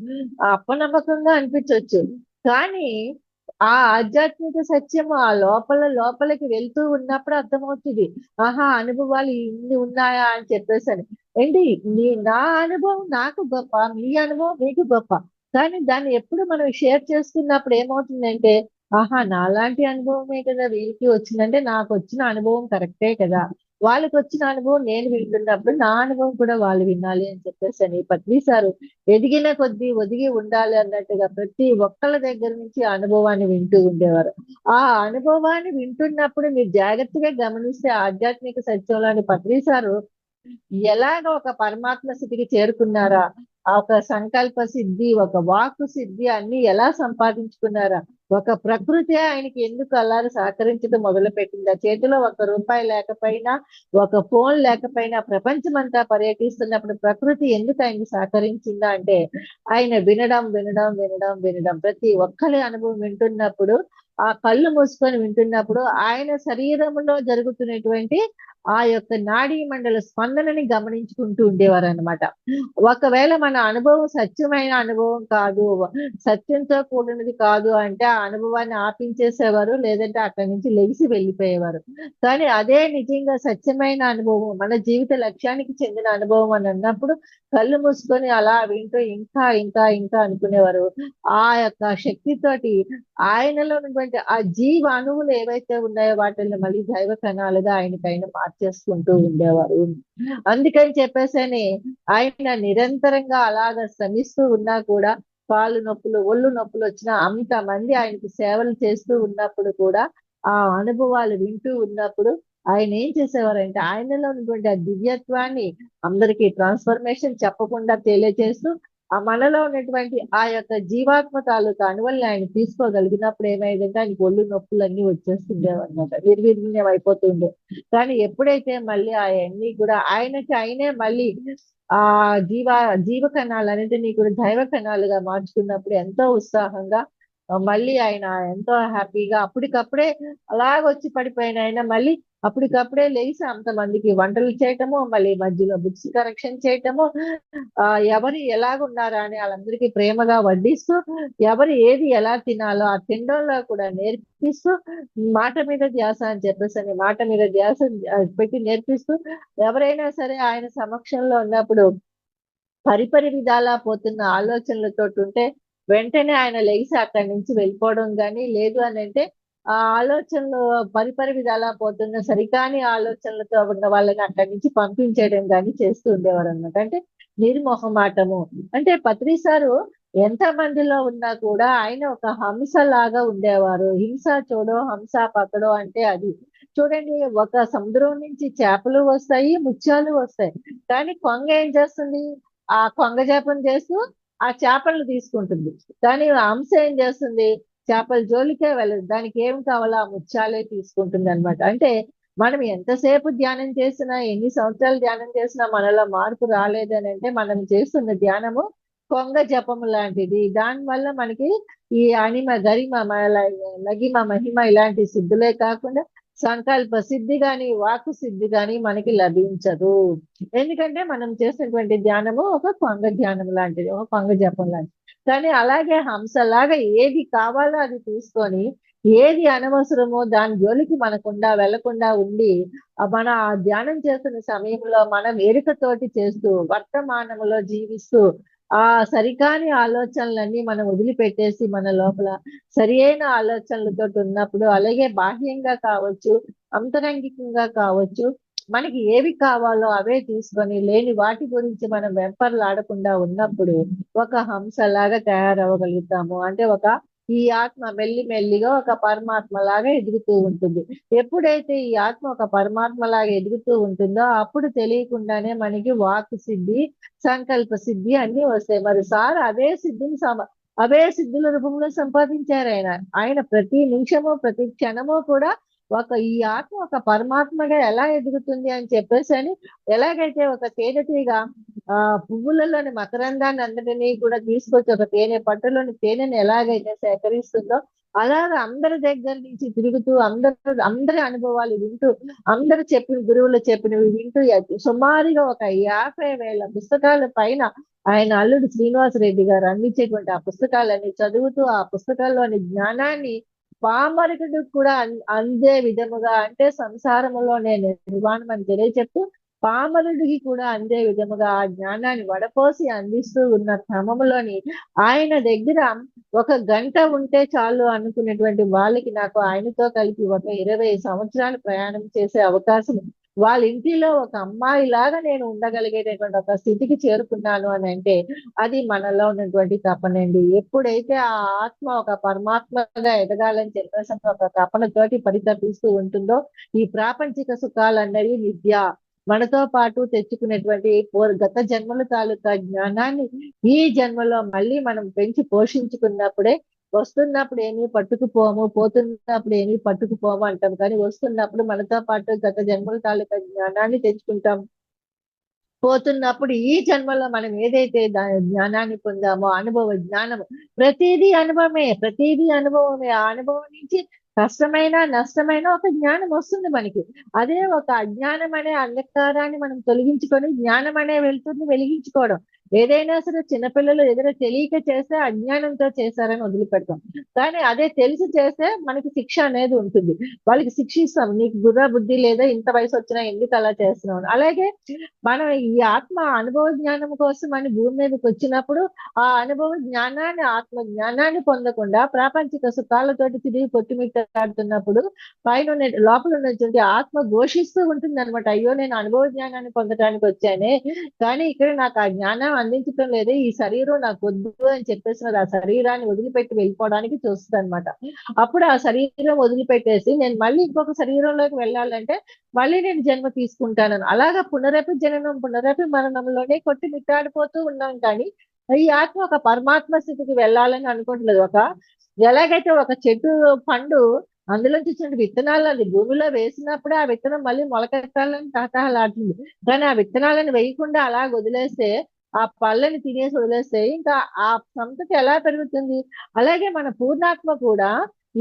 అపనమ్మకంగా అనిపించొచ్చు. కానీ ఆ ఆధ్యాత్మిక సత్యం ఆ లోపలికి వెళ్తూ ఉన్నప్పుడు అర్థమవుతుంది. ఆహా! అనుభవాలు ఇన్ని ఉన్నాయా అని చెప్పేసని. ఏంటి నా అనుభవం నాకు గొప్ప, మీ అనుభవం మీకు గొప్ప. కానీ దాన్ని ఎప్పుడు మనం షేర్ చేసుకున్నప్పుడు ఏమవుతుందంటే, ఆహా! నాలాంటి అనుభవమే కదా వీళ్ళకి వచ్చిందంటే నాకొచ్చిన అనుభవం కరెక్టే కదా! వాళ్ళకొచ్చిన అనుభవం నేను వింటున్నప్పుడు నా అనుభవం కూడా వాళ్ళు వినాలి అని చెప్పేసని పత్రి సారు ఎదిగిన కొద్దీ ఒదిగి ఉండాలి అన్నట్టుగా ప్రతి ఒక్కళ్ళ దగ్గర నుంచి ఆ అనుభవాన్ని వింటూ ఉండేవారు. ఆ అనుభవాన్ని వింటున్నప్పుడు మీరు జాగ్రత్తగా గమనిస్తే ఆధ్యాత్మిక సత్యంలోని పత్రి సారు ఎలాగ ఒక పరమాత్మ స్థితికి చేరుకున్నారా? ఆ ఒక సంకల్ప సిద్ధి, ఒక వాక్కు సిద్ధి అన్ని ఎలా సంపాదించుకున్నారా? ఒక ప్రకృతి ఆయనకి ఎందుకు అలా సహకరించడం మొదలుపెట్టిందా? చేతిలో రూపాయి లేకపోయినా, ఒక ఫోన్ లేకపోయినా ప్రపంచమంతా పర్యటిస్తున్నప్పుడు ప్రకృతి ఎందుకు ఆయనకి సహకరించిందా అంటే, ఆయన వినడం. ప్రతి ఒక్కరి అనుభవం వింటున్నప్పుడు, ఆ కళ్ళు మూసుకొని వింటున్నప్పుడు ఆయన శరీరంలో జరుగుతున్నటువంటి ఆ యొక్క నాడీ మండల స్పందనని గమనించుకుంటూ ఉండేవారనమాట. ఒకవేళ మన అనుభవం సత్యమైన అనుభవం కాదు, సత్యంతో కూడినది కాదు అంటే ఆ అనుభవాన్ని ఆపించేసేవారు. లేదంటే అక్కడి నుంచి లెగిసి వెళ్ళిపోయేవారు. కానీ అదే నిజంగా సత్యమైన అనుభవం, మన జీవిత లక్ష్యానికి చెందిన అనుభవం అని అన్నప్పుడు కళ్ళు మూసుకొని అలా వింటూ ఇంకా అనుకునేవారు. ఆ యొక్క శక్తితోటి ఆయనలో ఉన్నటువంటి ఆ జీవ అణువులు ఏవైతే ఉన్నాయో వాటిని మళ్ళీ దైవ కణాలుగా ఆయనకైన మార్చేసుకుంటూ ఉండేవారు. అందుకని చెప్పేసని ఆయన నిరంతరంగా అలాగ శ్రమిస్తూ ఉన్నా కూడా కాళ్ళు నొప్పులు, ఒళ్ళు నొప్పులు వచ్చినా అంతమంది ఆయనకి సేవలు చేస్తూ ఉన్నప్పుడు కూడా ఆ అనుభవాలు వింటూ ఉన్నప్పుడు ఆయన ఏం చేసేవారంటే ఆయనలో ఉన్నటువంటి ఆ దివ్యత్వాన్ని అందరికీ ట్రాన్స్ఫర్మేషన్ చెప్పకుండా తెలియజేస్తూ ఆ మనలో ఉన్నటువంటి ఆ యొక్క జీవాత్మ తాలూకా అణువుల్ని ఆయన తీసుకోగలిగినప్పుడు ఏమైందంటే ఆయనకి ఒళ్ళు నొప్పులన్నీ వచ్చేస్తుండేవి అనమాట, నిర్వీర్యం అయిపోతుండే. కానీ ఎప్పుడైతే మళ్ళీ అవన్నీ కూడా ఆయనకి ఆయనే మళ్ళీ ఆ జీవ జీవ కణాలన్నింటినీ కూడా దైవ కణాలుగా మార్చుకున్నప్పుడు ఎంతో ఉత్సాహంగా మళ్ళీ ఆయన ఎంతో హ్యాపీగా అప్పటికప్పుడే అలాగొచ్చి పడిపోయిన ఆయన మళ్ళీ అప్పటికప్పుడే లేచి అంతమందికి వంటలు చేయటము, మళ్ళీ మధ్యలో బుక్స్ కరెక్షన్ చేయటము, ఎవరు ఎలాగున్నారా అని వాళ్ళందరికీ ప్రేమగా వడ్డిస్తూ, ఎవరు ఏది ఎలా తినాలో ఆ తినడంలో కూడా నేర్పిస్తూ, మాట మీద ధ్యాస అని చెప్పేసి అని మాట మీద ధ్యాస పెట్టి నేర్పిస్తూ, ఎవరైనా సరే ఆయన సమక్షంలో ఉన్నప్పుడు పరిపరి విధాలా పోతున్న ఆలోచనలతోటి ఉంటే వెంటనే ఆయన లెగిసి అక్కడి నుంచి వెళ్ళిపోవడం గాని, లేదు అని అంటే ఆ ఆలోచనలు పరిపరి విధాలా పోతున్న సరికాని ఆలోచనలతో ఉన్న వాళ్ళని అక్కడి నుంచి పంపించేయడం గాని చేస్తూ ఉండేవారు అనమాట. అంటే నిర్మొహమాటము. అంటే పత్రి సారు ఎంత మందిలో ఉన్నా కూడా ఆయన ఒక హంసలాగా ఉండేవారు. హింస చూడో హంస పకడో అంటే అది. చూడండి, ఒక సముద్రం నుంచి చేపలు వస్తాయి, ముత్యాలు వస్తాయి. కానీ కొంగ ఏం చేస్తుంది? ఆ కొంగ జపం చేస్తూ ఆ చేపలను తీసుకుంటుంది. కానీ హంస ఏం చేస్తుంది? చేపల జోలికే వెళ్ళదు. దానికి ఏం కావాలో ఆ ముత్యాలే తీసుకుంటుంది అనమాట. అంటే మనం ఎంతసేపు ధ్యానం చేసినా, ఎన్ని సంవత్సరాలు ధ్యానం చేసినా మనలో మార్పు రాలేదని అంటే మనం చేస్తున్న ధ్యానము కొంగ జపము లాంటిది. దానివల్ల మనకి ఈ అణిమ గరిమ లగిమ మహిమ ఇలాంటి సిద్ధులే కాకుండా సంకల్ప సిద్ధి గాని వాక్కు సిద్ధి గాని మనకి లభించదు. ఎందుకంటే మనం చేసినటువంటి ధ్యానము ఒక కొంగ ధ్యానం లాంటిది, ఒక కొంగ జపం లాంటిది. కానీ అలాగే హంసలాగా ఏది కావాలో అది తీసుకొని, ఏది అనవసరమో దాని జోలికి మనకుండా వెళ్లకుండా ఉండి మన ఆ ధ్యానం చేస్తున్న సమయంలో మనం ఎరుకతోటి చేస్తూ వర్తమానములో జీవిస్తూ ఆ సరికాని ఆలోచనలన్నీ మనం వదిలిపెట్టేసి మన లోపల సరి అయిన ఆలోచనలతో ఉన్నప్పుడు, అలాగే బాహ్యంగా కావచ్చు, అంతరంగికంగా కావచ్చు, మనకి ఏవి కావాలో అవే తీసుకొని లేని వాటి గురించి మనం వెంపర్లాడకుండా ఉన్నప్పుడు ఒక హంసలాగా తయారవ్వగలుగుతాము. అంటే ఈ ఆత్మ మెల్లి మెల్లిగా ఒక పరమాత్మ లాగా ఎదుగుతూ ఉంటుంది. ఎప్పుడైతే ఈ ఆత్మ ఒక పరమాత్మ లాగా ఎదుగుతూ ఉంటుందో అప్పుడు తెలియకుండానే మనకి వాక్ సిద్ధి, సంకల్ప సిద్ధి అన్ని వస్తాయి. మరి సార్ అవే సిద్ధుల రూపంలో సంపాదించారు ఆయన. ఆయన ప్రతి నిమిషము ప్రతి క్షణము కూడా ఈ ఆత్మ ఒక పరమాత్మగా ఎలా ఎదుగుతుంది అని చెప్పేసి అని, ఎలాగైతే ఒక తేనెటీగ పువ్వులలోని మకరందాన్ని అందరినీ కూడా తీసుకొచ్చి ఒక తేనె పట్టులోని తేనెని ఎలాగైతే సేకరిస్తుందో, అలాగా అందరి దగ్గర నుంచి తిరుగుతూ అందరి అనుభవాలు వింటూ, అందరు గురువులు చెప్పినవి వింటూ సుమారుగా ఒక 50,000 పుస్తకాల పైన ఆయన అల్లుడు శ్రీనివాసరెడ్డి గారు అందించేటువంటి ఆ పుస్తకాలన్నీ చదువుతూ ఆ పుస్తకాల్లోని జ్ఞానాన్ని పామరుకుడు కూడా అందే విధముగా, అంటే సంసారములోనే నిర్వాణం అని తెలియచెప్తూ పామరుడికి కూడా అందే విధముగా ఆ జ్ఞానాన్ని వడపోసి అందిస్తూ ఉన్న క్రమములోని ఆయన దగ్గర ఒక గంట ఉంటే చాలు అనుకునేటువంటి వాళ్ళకి నాకు ఆయనతో కలిపి ఒక 20 సంవత్సరాలు ప్రయాణం చేసే అవకాశం, వాళ్ళ ఇంటిలో ఒక అమ్మాయి లాగా నేను ఉండగలిగేటటువంటి ఒక స్థితికి చేరుకున్నాను అని అంటే అది మనలో ఉన్నటువంటి తపనండి. ఎప్పుడైతే ఆ ఆత్మ ఒక పరమాత్మగా ఎదగాలని చెప్పేసి ఒక తపనతోటి పరితపిస్తూ ఉంటుందో, ఈ ప్రాపంచిక సుఖాలన్నవి విద్య మనతో పాటు తెచ్చుకునేటువంటి గత జన్మల తాలూకా జ్ఞానాన్ని ఈ జన్మలో మళ్ళీ మనం పెంచి పోషించుకున్నప్పుడే, వస్తున్నప్పుడు ఏమీ పట్టుకుపోము, పోతున్నప్పుడు ఏమీ పట్టుకుపోము అంటాం. కానీ వస్తున్నప్పుడు మనతో పాటు గత జన్మల తాలూకా జ్ఞానాన్ని తెచ్చుకుంటాం. పోతున్నప్పుడు ఈ జన్మలో మనం ఏదైతే జ్ఞానాన్ని పొందామో అనుభవ జ్ఞానము, ప్రతిదీ అనుభవమే. ఆ అనుభవం నుంచి కష్టమైన నష్టమైన ఒక జ్ఞానం వస్తుంది మనకి. అదే ఒక అజ్ఞానం అనే అంధకారాన్ని మనం తొలగించుకొని జ్ఞానం అనే వెలుతురుని వెలిగించుకోవడం. ఏదైనా సరే చిన్నపిల్లలు ఏదైనా తెలియక చేస్తే అజ్ఞానంతో చేశారని వదిలిపెడతాం. కానీ అదే తెలిసి చేస్తే మనకి శిక్ష అనేది ఉంటుంది. వాళ్ళకి శిక్ష ఇస్తాం, నీకు బుద్ధి లేదా, ఇంత వయసు వచ్చినా ఎందుకు అలా చేస్తున్నావు. అలాగే మనం ఈ ఆత్మ అనుభవ జ్ఞానం కోసం అని భూమి మీదకి వచ్చినప్పుడు ఆ అనుభవ జ్ఞానాన్ని, ఆత్మ జ్ఞానాన్ని పొందకుండా ప్రాపంచిక సుఖాలతోటి తిరిగి కొట్టుమిట్టాడుతున్నప్పుడు లోపల ఉన్నటువంటి ఆత్మ ఘోషిస్తూ ఉంటుంది అనమాట. అయ్యో, నేను అనుభవ జ్ఞానాన్ని పొందడానికి వచ్చానే, కానీ ఇక్కడ నాకు ఆ జ్ఞానం అందించడం లేదే, ఈ శరీరం నాకు వద్దు అని చెప్పేసి ఆ శరీరాన్ని వదిలిపెట్టి వెళ్ళిపోవడానికి చూస్తుంది అనమాట. అప్పుడు ఆ శరీరం వదిలిపెట్టేసి నేను మళ్ళీ ఇంకొక శరీరంలోకి వెళ్ళాలంటే మళ్ళీ నేను జన్మ తీసుకుంటానని అలాగా పునరపి జననం పునరపి మరణంలోనే కొట్టి మిట్టాడిపోతూ ఉన్నాం. కానీ ఈ ఆత్మ ఒక పరమాత్మ స్థితికి వెళ్ళాలని అనుకుంటున్నది. ఎలాగైతే ఒక చెట్టు పండు అందులోంచి వచ్చిన విత్తనాలు అది భూమిలో వేసినప్పుడే ఆ విత్తనం మళ్ళీ మొలకెత్తాలని తహతహలాడుతుంది. కానీ ఆ విత్తనాలను వేయకుండా అలా వదిలేస్తే, ఆ పళ్ళని తినేసి వదిలేస్తే ఇంకా ఆ సంతతి ఎలా పెరుగుతుంది? అలాగే మన పూర్ణాత్మ కూడా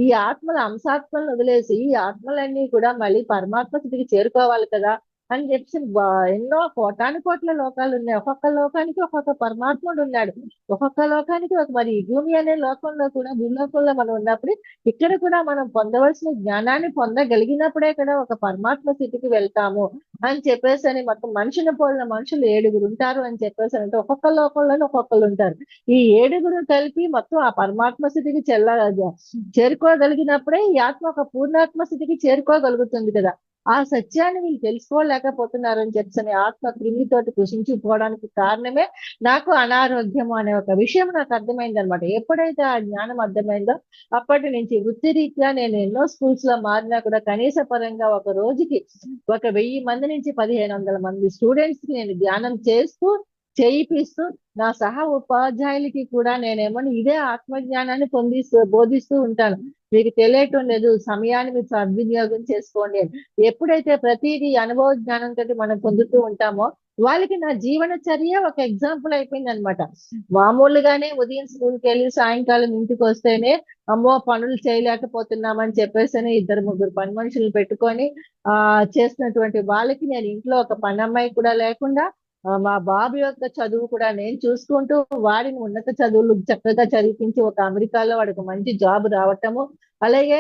ఈ ఆత్మల అంశాత్మలను వదిలేసి ఈ ఆత్మలన్నీ కూడా మళ్ళీ పరమాత్మ స్థితికి చేరుకోవాలి కదా అని చెప్పి ఎన్నో కోటాను కోట్ల లోకాలు ఉన్నాయి. ఒక్కొక్క లోకానికి ఒక్కొక్క పరమాత్ముడు ఉన్నాడు. ఒక్కొక్క లోకానికి మరి ఈ భూమి అనే లోకంలో కూడా భూలోకంలో మనం ఉన్నప్పుడు ఇక్కడ కూడా మనం పొందవలసిన జ్ఞానాన్ని పొందగలిగినప్పుడే కదా ఒక పరమాత్మ స్థితికి వెళ్తాము అని చెప్పేసి అని మొత్తం మనిషిని పోలిన మనుషులు 7 ఉంటారు అని చెప్పేసి అంటే ఒక్కొక్క లోకంలోనే ఒక్కొక్కరు ఉంటారు. ఈ 7 కలిపి మొత్తం ఆ పరమాత్మ స్థితికి చేరుకోగలిగినప్పుడే ఈ ఆత్మ ఒక పూర్ణాత్మ స్థితికి చేరుకోగలుగుతుంది కదా. ఆ సత్యాన్ని వీళ్ళు తెలుసుకోలేకపోతున్నారని చెప్పని ఆత్మ క్రిమితోటి కృషించిపోవడానికి కారణమే నాకు అనారోగ్యము అనే ఒక విషయం నాకు అర్థమైంది అనమాట. ఎప్పుడైతే ఆ జ్ఞానం అర్థమైందో అప్పటి నుంచి వృత్తిరీత్యా నేను ఎన్నో స్కూల్స్ లో మారినా కూడా కనీస పరంగా ఒక రోజుకి 1000 మంది నుంచి 1500 మంది స్టూడెంట్స్ కి నేను ధ్యానం చేస్తూ చేయిపిస్తూ నా సహ ఉపాధ్యాయులకి కూడా నేనేమో ఇదే ఆత్మజ్ఞానాన్ని బోధిస్తూ ఉంటాను. మీకు తెలియటం లేదు, సమయాన్ని మీరు సద్వినియోగం చేసుకోండి అని. ఎప్పుడైతే ప్రతిదీ అనుభవ జ్ఞానంతో మనం పొందుతూ ఉంటామో వాళ్ళకి నా జీవనచర్య ఒక ఎగ్జాంపుల్ అయిపోయింది అనమాట. మామూలుగానే ఉదయం స్కూల్కి వెళ్ళి సాయంకాలం ఇంటికి వస్తేనే అమ్మో పనులు చేయలేకపోతున్నామని చెప్పేసి 2-3 పని మనుషులు పెట్టుకొని చేసినటువంటి వాళ్ళకి నేను ఇంట్లో ఒక పని అమ్మాయి కూడా లేకుండా మా బాబు యొక్క చదువు కూడా నేను చూసుకుంటూ వాడిని ఉన్నత చదువులు చక్కగా చదివించి ఒక అమెరికాలో వాడికి మంచి జాబ్ రావటము. అలాగే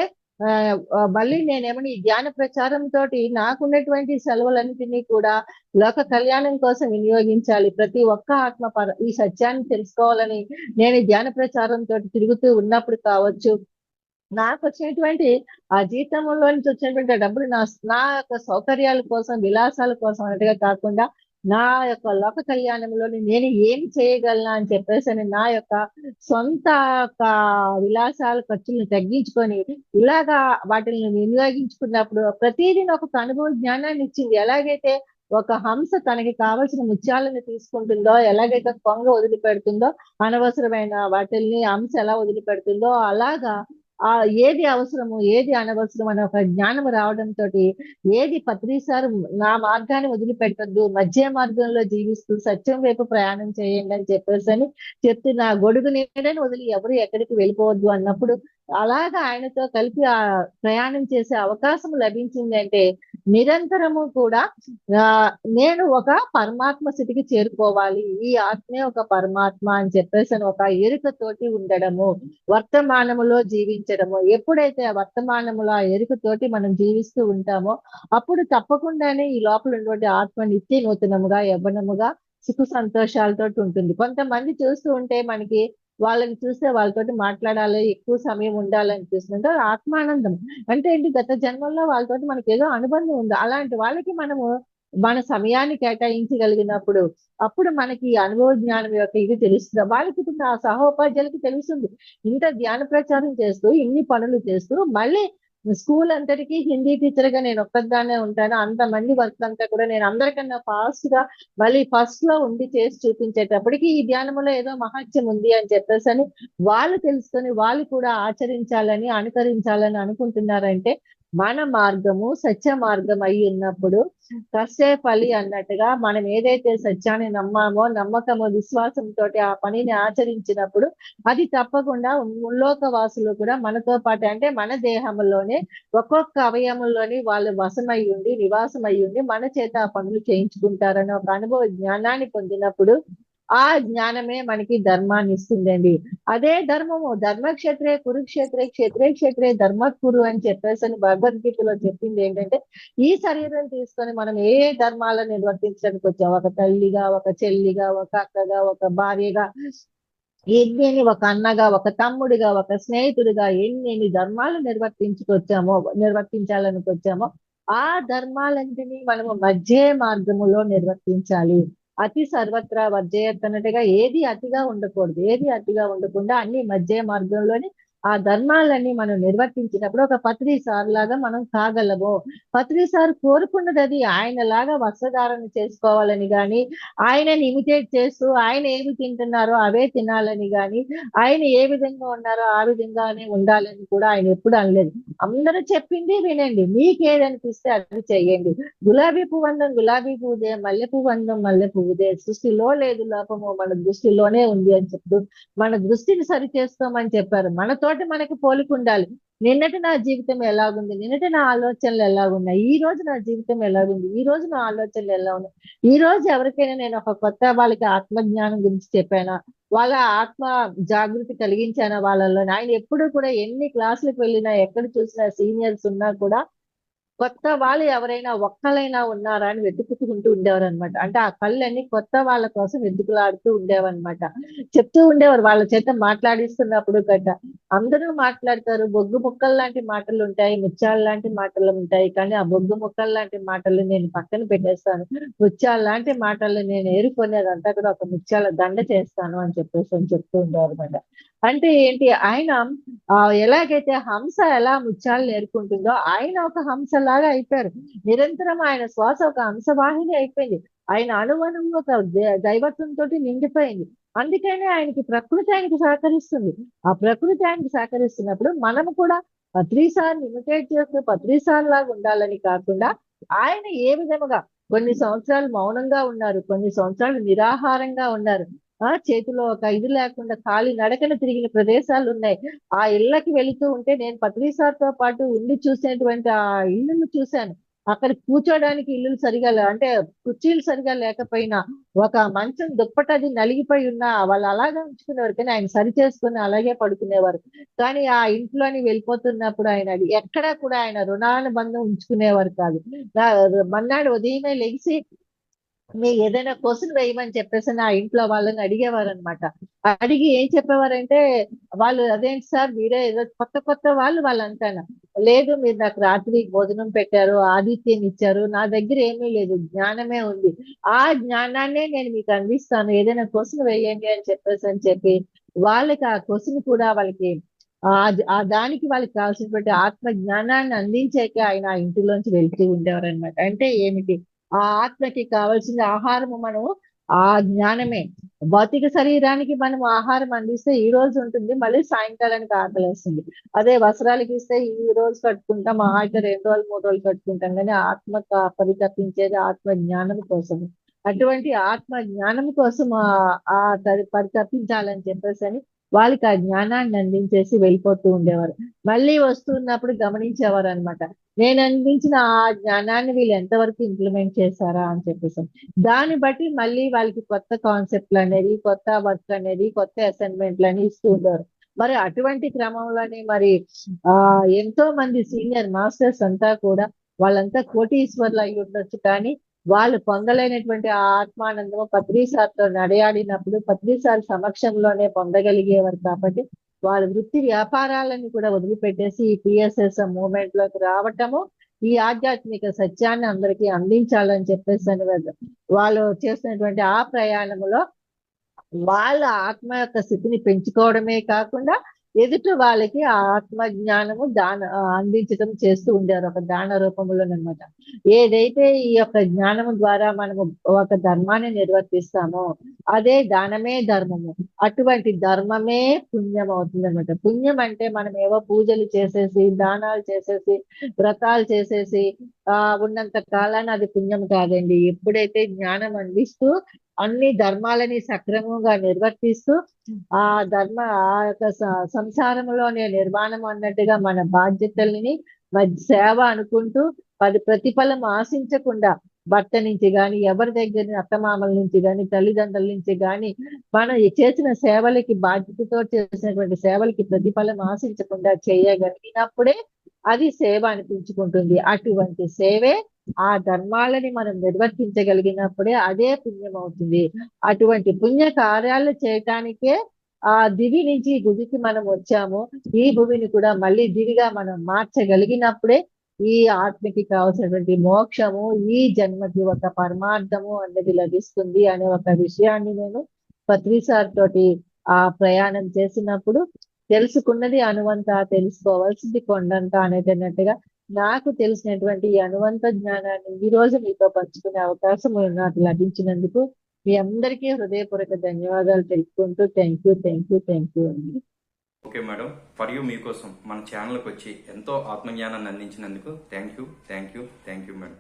మళ్ళీ నేనేమని ఈ జ్ఞాన ప్రచారంతో నాకున్నటువంటి సెలవులన్నింటినీ కూడా లోక కళ్యాణం కోసం వినియోగించాలి. ప్రతి ఒక్క ఆత్మ ఈ సత్యాన్ని తెలుసుకోవాలని నేను జ్ఞాన ప్రచారంతో తిరుగుతూ ఉన్నప్పుడు కావచ్చు, నాకు వచ్చినటువంటి ఆ జీతంలో నుంచి వచ్చినటువంటి డబ్బులు నా యొక్క సౌకర్యాల కోసం విలాసాల కోసం అన్నట్టుగా కాకుండా నా యొక్క లోక కళ్యాణంలోని నేను ఏం చేయగలను అని చెప్పేసి నా యొక్క సొంత విలాసాల ఖర్చులను తగ్గించుకొని ఇలాగా వాటిని వినియోగించుకున్నప్పుడు ప్రతిదీ నాకు ఒక అనుభవ జ్ఞానాన్ని ఇచ్చింది. ఎలాగైతే ఒక హంస తనకి కావలసిన ముత్యాలను తీసుకుంటుందో, ఎలాగైతే కొంగ వదిలిపెడుతుందో అనవసరమైన వాటిల్ని హంస ఎలా వదిలిపెడుతుందో అలాగా ఏది అవసరము ఏది అనవసరం అనే ఒక జ్ఞానం రావడంతో ఏది ప్రతిసారి నా మార్గాన్ని వదిలిపెట్టద్దు, మధ్య మార్గంలో జీవిస్తూ సత్యం వైపు ప్రయాణం చేయండి అని చెప్పేసి చెప్తూ నా గొడుగు నీడని వదిలి ఎవరు ఎక్కడికి వెళ్ళిపోవద్దు అన్నప్పుడు అలాగా ఆయనతో కలిపి ఆ ప్రయాణం చేసే అవకాశం లభించిందంటే నిరంతరము కూడా నేను ఒక పరమాత్మ స్థితికి చేరుకోవాలి, ఈ ఆత్మే ఒక పరమాత్మ అని చెప్పేసి ఒక ఎరుకతోటి ఉండడము, వర్తమానములో జీవించడము. ఎప్పుడైతే ఆ వర్తమానములో ఆ ఎరుకతోటి మనం జీవిస్తూ ఉంటామో అప్పుడు తప్పకుండానే ఈ లోపల ఉన్నటువంటి ఆత్మ నిత్య నూతనముగా యవ్వనముగా సుఖ సంతోషాలతో ఉంటుంది. కొంతమంది చూస్తూ ఉంటే మనకి వాళ్ళని చూస్తే వాళ్ళతోటి మాట్లాడాలి, ఎక్కువ సమయం ఉండాలనిపిస్తుంది. ఆత్మానందం అంటే ఏంటి, గత జన్మల్లో వాళ్ళతోటి మనకి ఏదో అనుబంధం ఉంది. అలాంటి వాళ్ళకి మనము మన సమయాన్ని కేటాయించగలిగినప్పుడు అప్పుడు మనకి అనుభవ జ్ఞానం యొక్క ఇది తెలుస్తుంది. వాళ్ళకి ఇప్పుడు ఆ సహోపాధ్యాయులకి తెలుస్తుంది. ఇంత ధ్యాన ప్రచారం చేస్తూ ఇన్ని పనులు చేస్తూ మళ్ళీ స్కూల్ అంతటికీ హిందీ టీచర్ గా నేను ఒక్కదాన్నే ఉంటాను. అంతమంది వర్క్ అంతా కూడా నేను అందరికన్నా ఫాస్ట్ గా మళ్ళీ ఫస్ట్ లో ఉండి చేసి చూపించేటప్పటికి ఈ ధ్యానంలో ఏదో మహత్యం ఉంది అని చెప్పేసి వాళ్ళు తెలుసుకొని వాళ్ళు కూడా ఆచరించాలని అనుకరించాలని అనుకుంటున్నారంటే మన మార్గము సత్య మార్గం అయి ఉన్నప్పుడు కష్టే ఫలి అన్నట్టుగా మనం ఏదైతే సత్యాన్ని నమ్మామో నమ్మకము విశ్వాసంతో ఆ పనిని ఆచరించినప్పుడు అది తప్పకుండా ముల్లోక వాసులు కూడా మనతో పాటు అంటే మన దేహంలోనే ఒక్కొక్క అవయవంలోని వాళ్ళు వశమై ఉండి నివాసం అయి ఉండి మన చేత ఆ పనులు చేయించుకుంటారని ఒక అనుభవ జ్ఞానాన్ని పొందినప్పుడు ఆ జ్ఞానమే మనకి ధర్మాన్ని ఇస్తుందండి. అదే ధర్మము ధర్మక్షేత్రే కురుక్షేత్రే క్షేత్రే క్షేత్రే ధర్మకురు అని చెప్పేసి భగవద్గీతలో చెప్పింది ఏంటంటే ఈ శరీరం తీసుకొని మనం ఏ ధర్మాలను నిర్వర్తించడానికి వచ్చాం, ఒక తల్లిగా, ఒక చెల్లిగా, ఒక అక్కగా, ఒక భార్యగా, ఎన్ని ఒక అన్నగా, ఒక తమ్ముడిగా, ఒక స్నేహితుడిగా ఎన్ని ధర్మాలు నిర్వర్తించాలని వచ్చామో ఆ ధర్మాలన్నింటినీ మనము మధ్య మార్గములో నిర్వర్తించాలి. అతి సర్వత్రా వర్జయత్ అన్నట్టుగా ఏది అతిగా ఉండకూడదు. ఏది అతిగా ఉండకుండా అన్ని మధ్య మార్గంలోని ఆ ధర్మాలన్నీ మనం నిర్వర్తించినప్పుడు ఒక పత్రి సార్ లాగా మనం కాగలము. పత్రి సార్ కోరుకున్నది అది ఆయనలాగా వస్త్రధారణ చేసుకోవాలని గాని, ఆయనని ఇమిటేట్ చేస్తూ ఆయన ఏమి తింటున్నారో అవే తినాలని గాని, ఆయన ఏ విధంగా ఉన్నారో ఆ విధంగానే ఉండాలని కూడా ఆయన ఎప్పుడు అనలేదు. అందరూ చెప్పింది వినండి. మీకేదనిపిస్తే అది చెయ్యండి. గులాబీ పువ్వందం గులాబీ పువ్వుదే, మల్లె పువ్వందం మల్లె పువ్వుదే, సృష్టిలో లేదు లోపము మన దృష్టిలోనే ఉంది అని చెప్తూ మన దృష్టిని సరి చేసుకోమని చెప్పారు. మనతోటి మనకి పోలిక ఉండాలి. నిన్నటి నా జీవితం ఎలాగుంది? నిన్నటి నా ఆలోచనలు ఎలాగున్నాయి? ఈ రోజు నా జీవితం ఎలాగుంది? ఈ రోజు నా ఆలోచనలు ఎలా ఉన్నాయి? ఈ రోజు ఎవరికైనా నేను ఒక కొత్త వాళ్ళకి ఆత్మజ్ఞానం గురించి చెప్పానా? వాళ్ళ ఆత్మ జాగృతి కలిగించానా వాళ్ళలో? ఆయన ఎప్పుడు కూడా ఎన్ని క్లాసులకు వెళ్ళినా, ఎక్కడ చూసినా సీనియర్స్ ఉన్నా కూడా కొత్త వాళ్ళు ఎవరైనా ఒక్కలైనా ఉన్నారా అని వెతుక్కుంటూ ఉండేవారనమాట. అంటే ఆ కళ్ళన్నీ కొత్త వాళ్ళ కోసం వెతుకులాడుతూ ఉండేవన్నమాట. చెప్తూ ఉండేవారు వాళ్ళ చేత మాట్లాడిస్తున్నప్పుడు గట్ట. అందరూ మాట్లాడతారు. బొగ్గు ముక్కలు లాంటి మాటలు ఉంటాయి. ముత్యాలు లాంటి మాటలు ఉంటాయి. కానీ ఆ బొగ్గు ముక్కలు లాంటి మాటలు నేను పక్కన పెట్టేస్తాను. ముత్యాల లాంటి మాటలు నేను ఏరుకొని అదంతా కూడా ఒక ముత్యాల దండ చేస్తాను అని చెప్పేసి అని చెప్తూ ఉండేవారన్నమాట. అంటే ఏంటి ఆయన ఎలాగైతే హంస ఎలా ముత్యాలను ఏరుకుంటుందో ఆయన ఒక హంసలాగా అయిపోయారు. నిరంతరం ఆయన శ్వాస ఒక హంసవాహిని అయిపోయింది. ఆయన అణువణువు ఒక దైవత్వంతో నిండిపోయింది. అందుకనే ఆయనకి ప్రకృతి ఆయనకి సహకరిస్తుంది. ఆ ప్రకృతి ఆయనకి సహకరిస్తున్నప్పుడు మనము కూడా పత్రిసార్లు ఇమిటేట్ చేస్తూ పత్రిసార్ లాగా ఉండాలని కాకుండా ఆయన ఏ విధముగా కొన్ని సంవత్సరాలు మౌనంగా ఉన్నారు. కొన్ని సంవత్సరాలు నిరాహారంగా ఉన్నారు. చేతిలో ఒక ఇది లేకుండా ఖాళీ నడకన తిరిగిన ప్రదేశాలు ఉన్నాయి. ఆ ఇళ్ళకి వెళుతూ ఉంటే నేను పత్రిసార్తో పాటు ఉండి చూసినటువంటి ఆ ఇల్లును చూశాను. అక్కడ కూర్చోడానికి ఇల్లులు సరిగా అంటే కుర్చీలు సరిగా లేకపోయినా ఒక మంచం దుప్పటది నలిగిపోయి ఉన్నా వాళ్ళు అలాగే ఉంచుకునేవారు. కానీ ఆయన సరి చేసుకుని అలాగే పడుకునేవారు. కానీ ఆ ఇంట్లోని వెళ్ళిపోతున్నప్పుడు ఆయన ఎక్కడా కూడా ఆయన రుణానుబంధం ఉంచుకునేవారు కాదు. మన్నాడు ఉదయమే లెగిసి మీరు ఏదైనా క్వశ్చన్ వేయమని చెప్పేసి నా ఇంట్లో వాళ్ళని అడిగేవారనమాట. అడిగి ఏం చెప్పేవారంటే వాళ్ళు అదేంటి సార్ మీరే ఏదో కొత్త కొత్త వాళ్ళంతాను. లేదు మీరు నాకు రాత్రి భోజనం పెట్టారు, ఆతిథ్యం ఇచ్చారు. నా దగ్గర ఏమీ లేదు. జ్ఞానమే ఉంది. ఆ జ్ఞానాన్నే నేను మీకు అందిస్తాను. ఏదైనా క్వశ్చన్ వేయండి అని చెప్పి వాళ్ళకి ఆ క్వశ్చన్ కూడా వాళ్ళకి ఆ దానికి వాళ్ళకి కావాల్సినటువంటి ఆత్మ జ్ఞానాన్ని అందించాక ఆయన ఆ ఇంటిలోంచి వెళ్తూ ఉండేవారు అనమాట. అంటే ఏమిటి? ఆ ఆత్మకి కావాల్సిన ఆహారము మనం ఆ జ్ఞానమే. భౌతిక శరీరానికి మనం ఆహారం అందిస్తే ఈ రోజు ఉంటుంది, మళ్ళీ సాయంకాలానికి ఆకలేస్తుంది. అదే వస్త్రాలకి ఇస్తే ఈ రోజు కట్టుకుంటాం, అయితే 2 రోజులు 3 రోజులు కట్టుకుంటాం. కానీ ఆత్మ పరితపించేది ఆత్మ జ్ఞానం కోసం. అటువంటి ఆత్మ జ్ఞానం కోసం పరితపించాలని చెప్పేసి అని వాళ్ళకి ఆ జ్ఞానాన్ని అందించేసి వెళ్ళిపోతూ ఉండేవారు. మళ్ళీ వస్తున్నప్పుడు గమనించేవారు అనమాట. నేను అందించిన ఆ జ్ఞానాన్ని వీళ్ళు ఎంతవరకు ఇంప్లిమెంట్ చేశారా అని చెప్పేసి. దాన్ని బట్టి మళ్ళీ వాళ్ళకి కొత్త కాన్సెప్ట్లు అనేది, కొత్త వర్క్ అనేది, కొత్త అసైన్మెంట్లు అని ఇస్తూ ఉంటారు. మరి అటువంటి క్రమంలోనే మరి ఎంతో మంది సీనియర్ మాస్టర్స్ అంతా కూడా వాళ్ళంతా కోటీశ్వర్లు అయి ఉండొచ్చు. కానీ వాళ్ళు పొందలేనటువంటి ఆ ఆత్మానందము పత్రిసార్తో నడయాడినప్పుడు పత్రిసార్ సమక్షంలోనే పొందగలిగేవారు. కాబట్టి వాళ్ళ వృత్తి వ్యాపారాలను కూడా వదిలిపెట్టేసి ఈ పిఎస్ఎస్ మూవ్మెంట్ లోకి రావటము, ఈ ఆధ్యాత్మిక సత్యాన్ని అందరికీ అందించాలని చెప్పేసి అని వాళ్ళు చేసినటువంటి ఆ ప్రయాణంలో వాళ్ళ ఆత్మ యొక్క స్థితిని పెంచుకోవడమే కాకుండా ఎదుటి వాళ్ళకి ఆ ఆత్మ జ్ఞానము అందించడం చేస్తూ ఉండేవారు ఒక దాన రూపంలోనమాట. ఏదైతే ఈ యొక్క జ్ఞానము ద్వారా మనము ఒక ధర్మాన్ని నిర్వర్తిస్తామో అదే దానమే ధర్మము. అటువంటి ధర్మమే పుణ్యం అవుతుంది అనమాట. పుణ్యం అంటే మనం ఏవో పూజలు చేసేసి, దానాలు చేసేసి, వ్రతాలు చేసేసి ఉన్నంత కాలాన్ని అది పుణ్యం కాదండి. ఎప్పుడైతే జ్ఞానం అందిస్తూ అన్ని ధర్మాలని సక్రమంగా నిర్వర్తిస్తూ ఆ యొక్క సంసారంలోనే నిర్మాణం అన్నట్టుగా మన బాధ్యతల్ని సేవ అనుకుంటూ ప్రతిఫలం ఆశించకుండా భర్త నుంచి గాని, ఎవరి దగ్గర అత్తమామల నుంచి గాని, తల్లిదండ్రుల నుంచి గాని మనం చేసిన సేవలకి బాధ్యతతో చేసినటువంటి సేవలకి ప్రతిఫలం ఆశించకుండా చేయగలిగినప్పుడే అది సేవ అనిపించుకుంటుంది. అటువంటి సేవే ఆ ధర్మాలని మనం నిర్వర్తించగలిగినప్పుడే అదే పుణ్యం అవుతుంది. అటువంటి పుణ్య కార్యాలు చేయటానికే ఆ దివి నుంచి భువికి మనం వచ్చాము. ఈ భూమిని కూడా మళ్ళీ దివిగా మనం మార్చగలిగినప్పుడే ఈ ఆత్మకి కావాల్సినటువంటి మోక్షము, ఈ జన్మకి ఒక పరమార్థము అనేది లభిస్తుంది అనే ఒక విషయాన్ని నేను పత్రిసార్ తోటి ప్రయాణం చేసినప్పుడు తెలుసుకున్నది అనువంత, తెలుసుకోవాల్సింది కొండంత అనేటట్టుగా నాకు తెలిసినటువంటి ఈ అనువంత జ్ఞానాన్ని ఈ రోజు మీతో పంచుకునే అవకాశం నాకు లభించినందుకు మీ అందరికీ హృదయపూర్వక ధన్యవాదాలు తెలుపుకుంటూ థ్యాంక్ యూ అండి. ఓకే మేడం, ఫర్ యూ మీకోసం మన ఛానల్కి వచ్చి ఎంతో ఆత్మజ్ఞానాన్ని అందించినందుకు థ్యాంక్ యూ మేడం.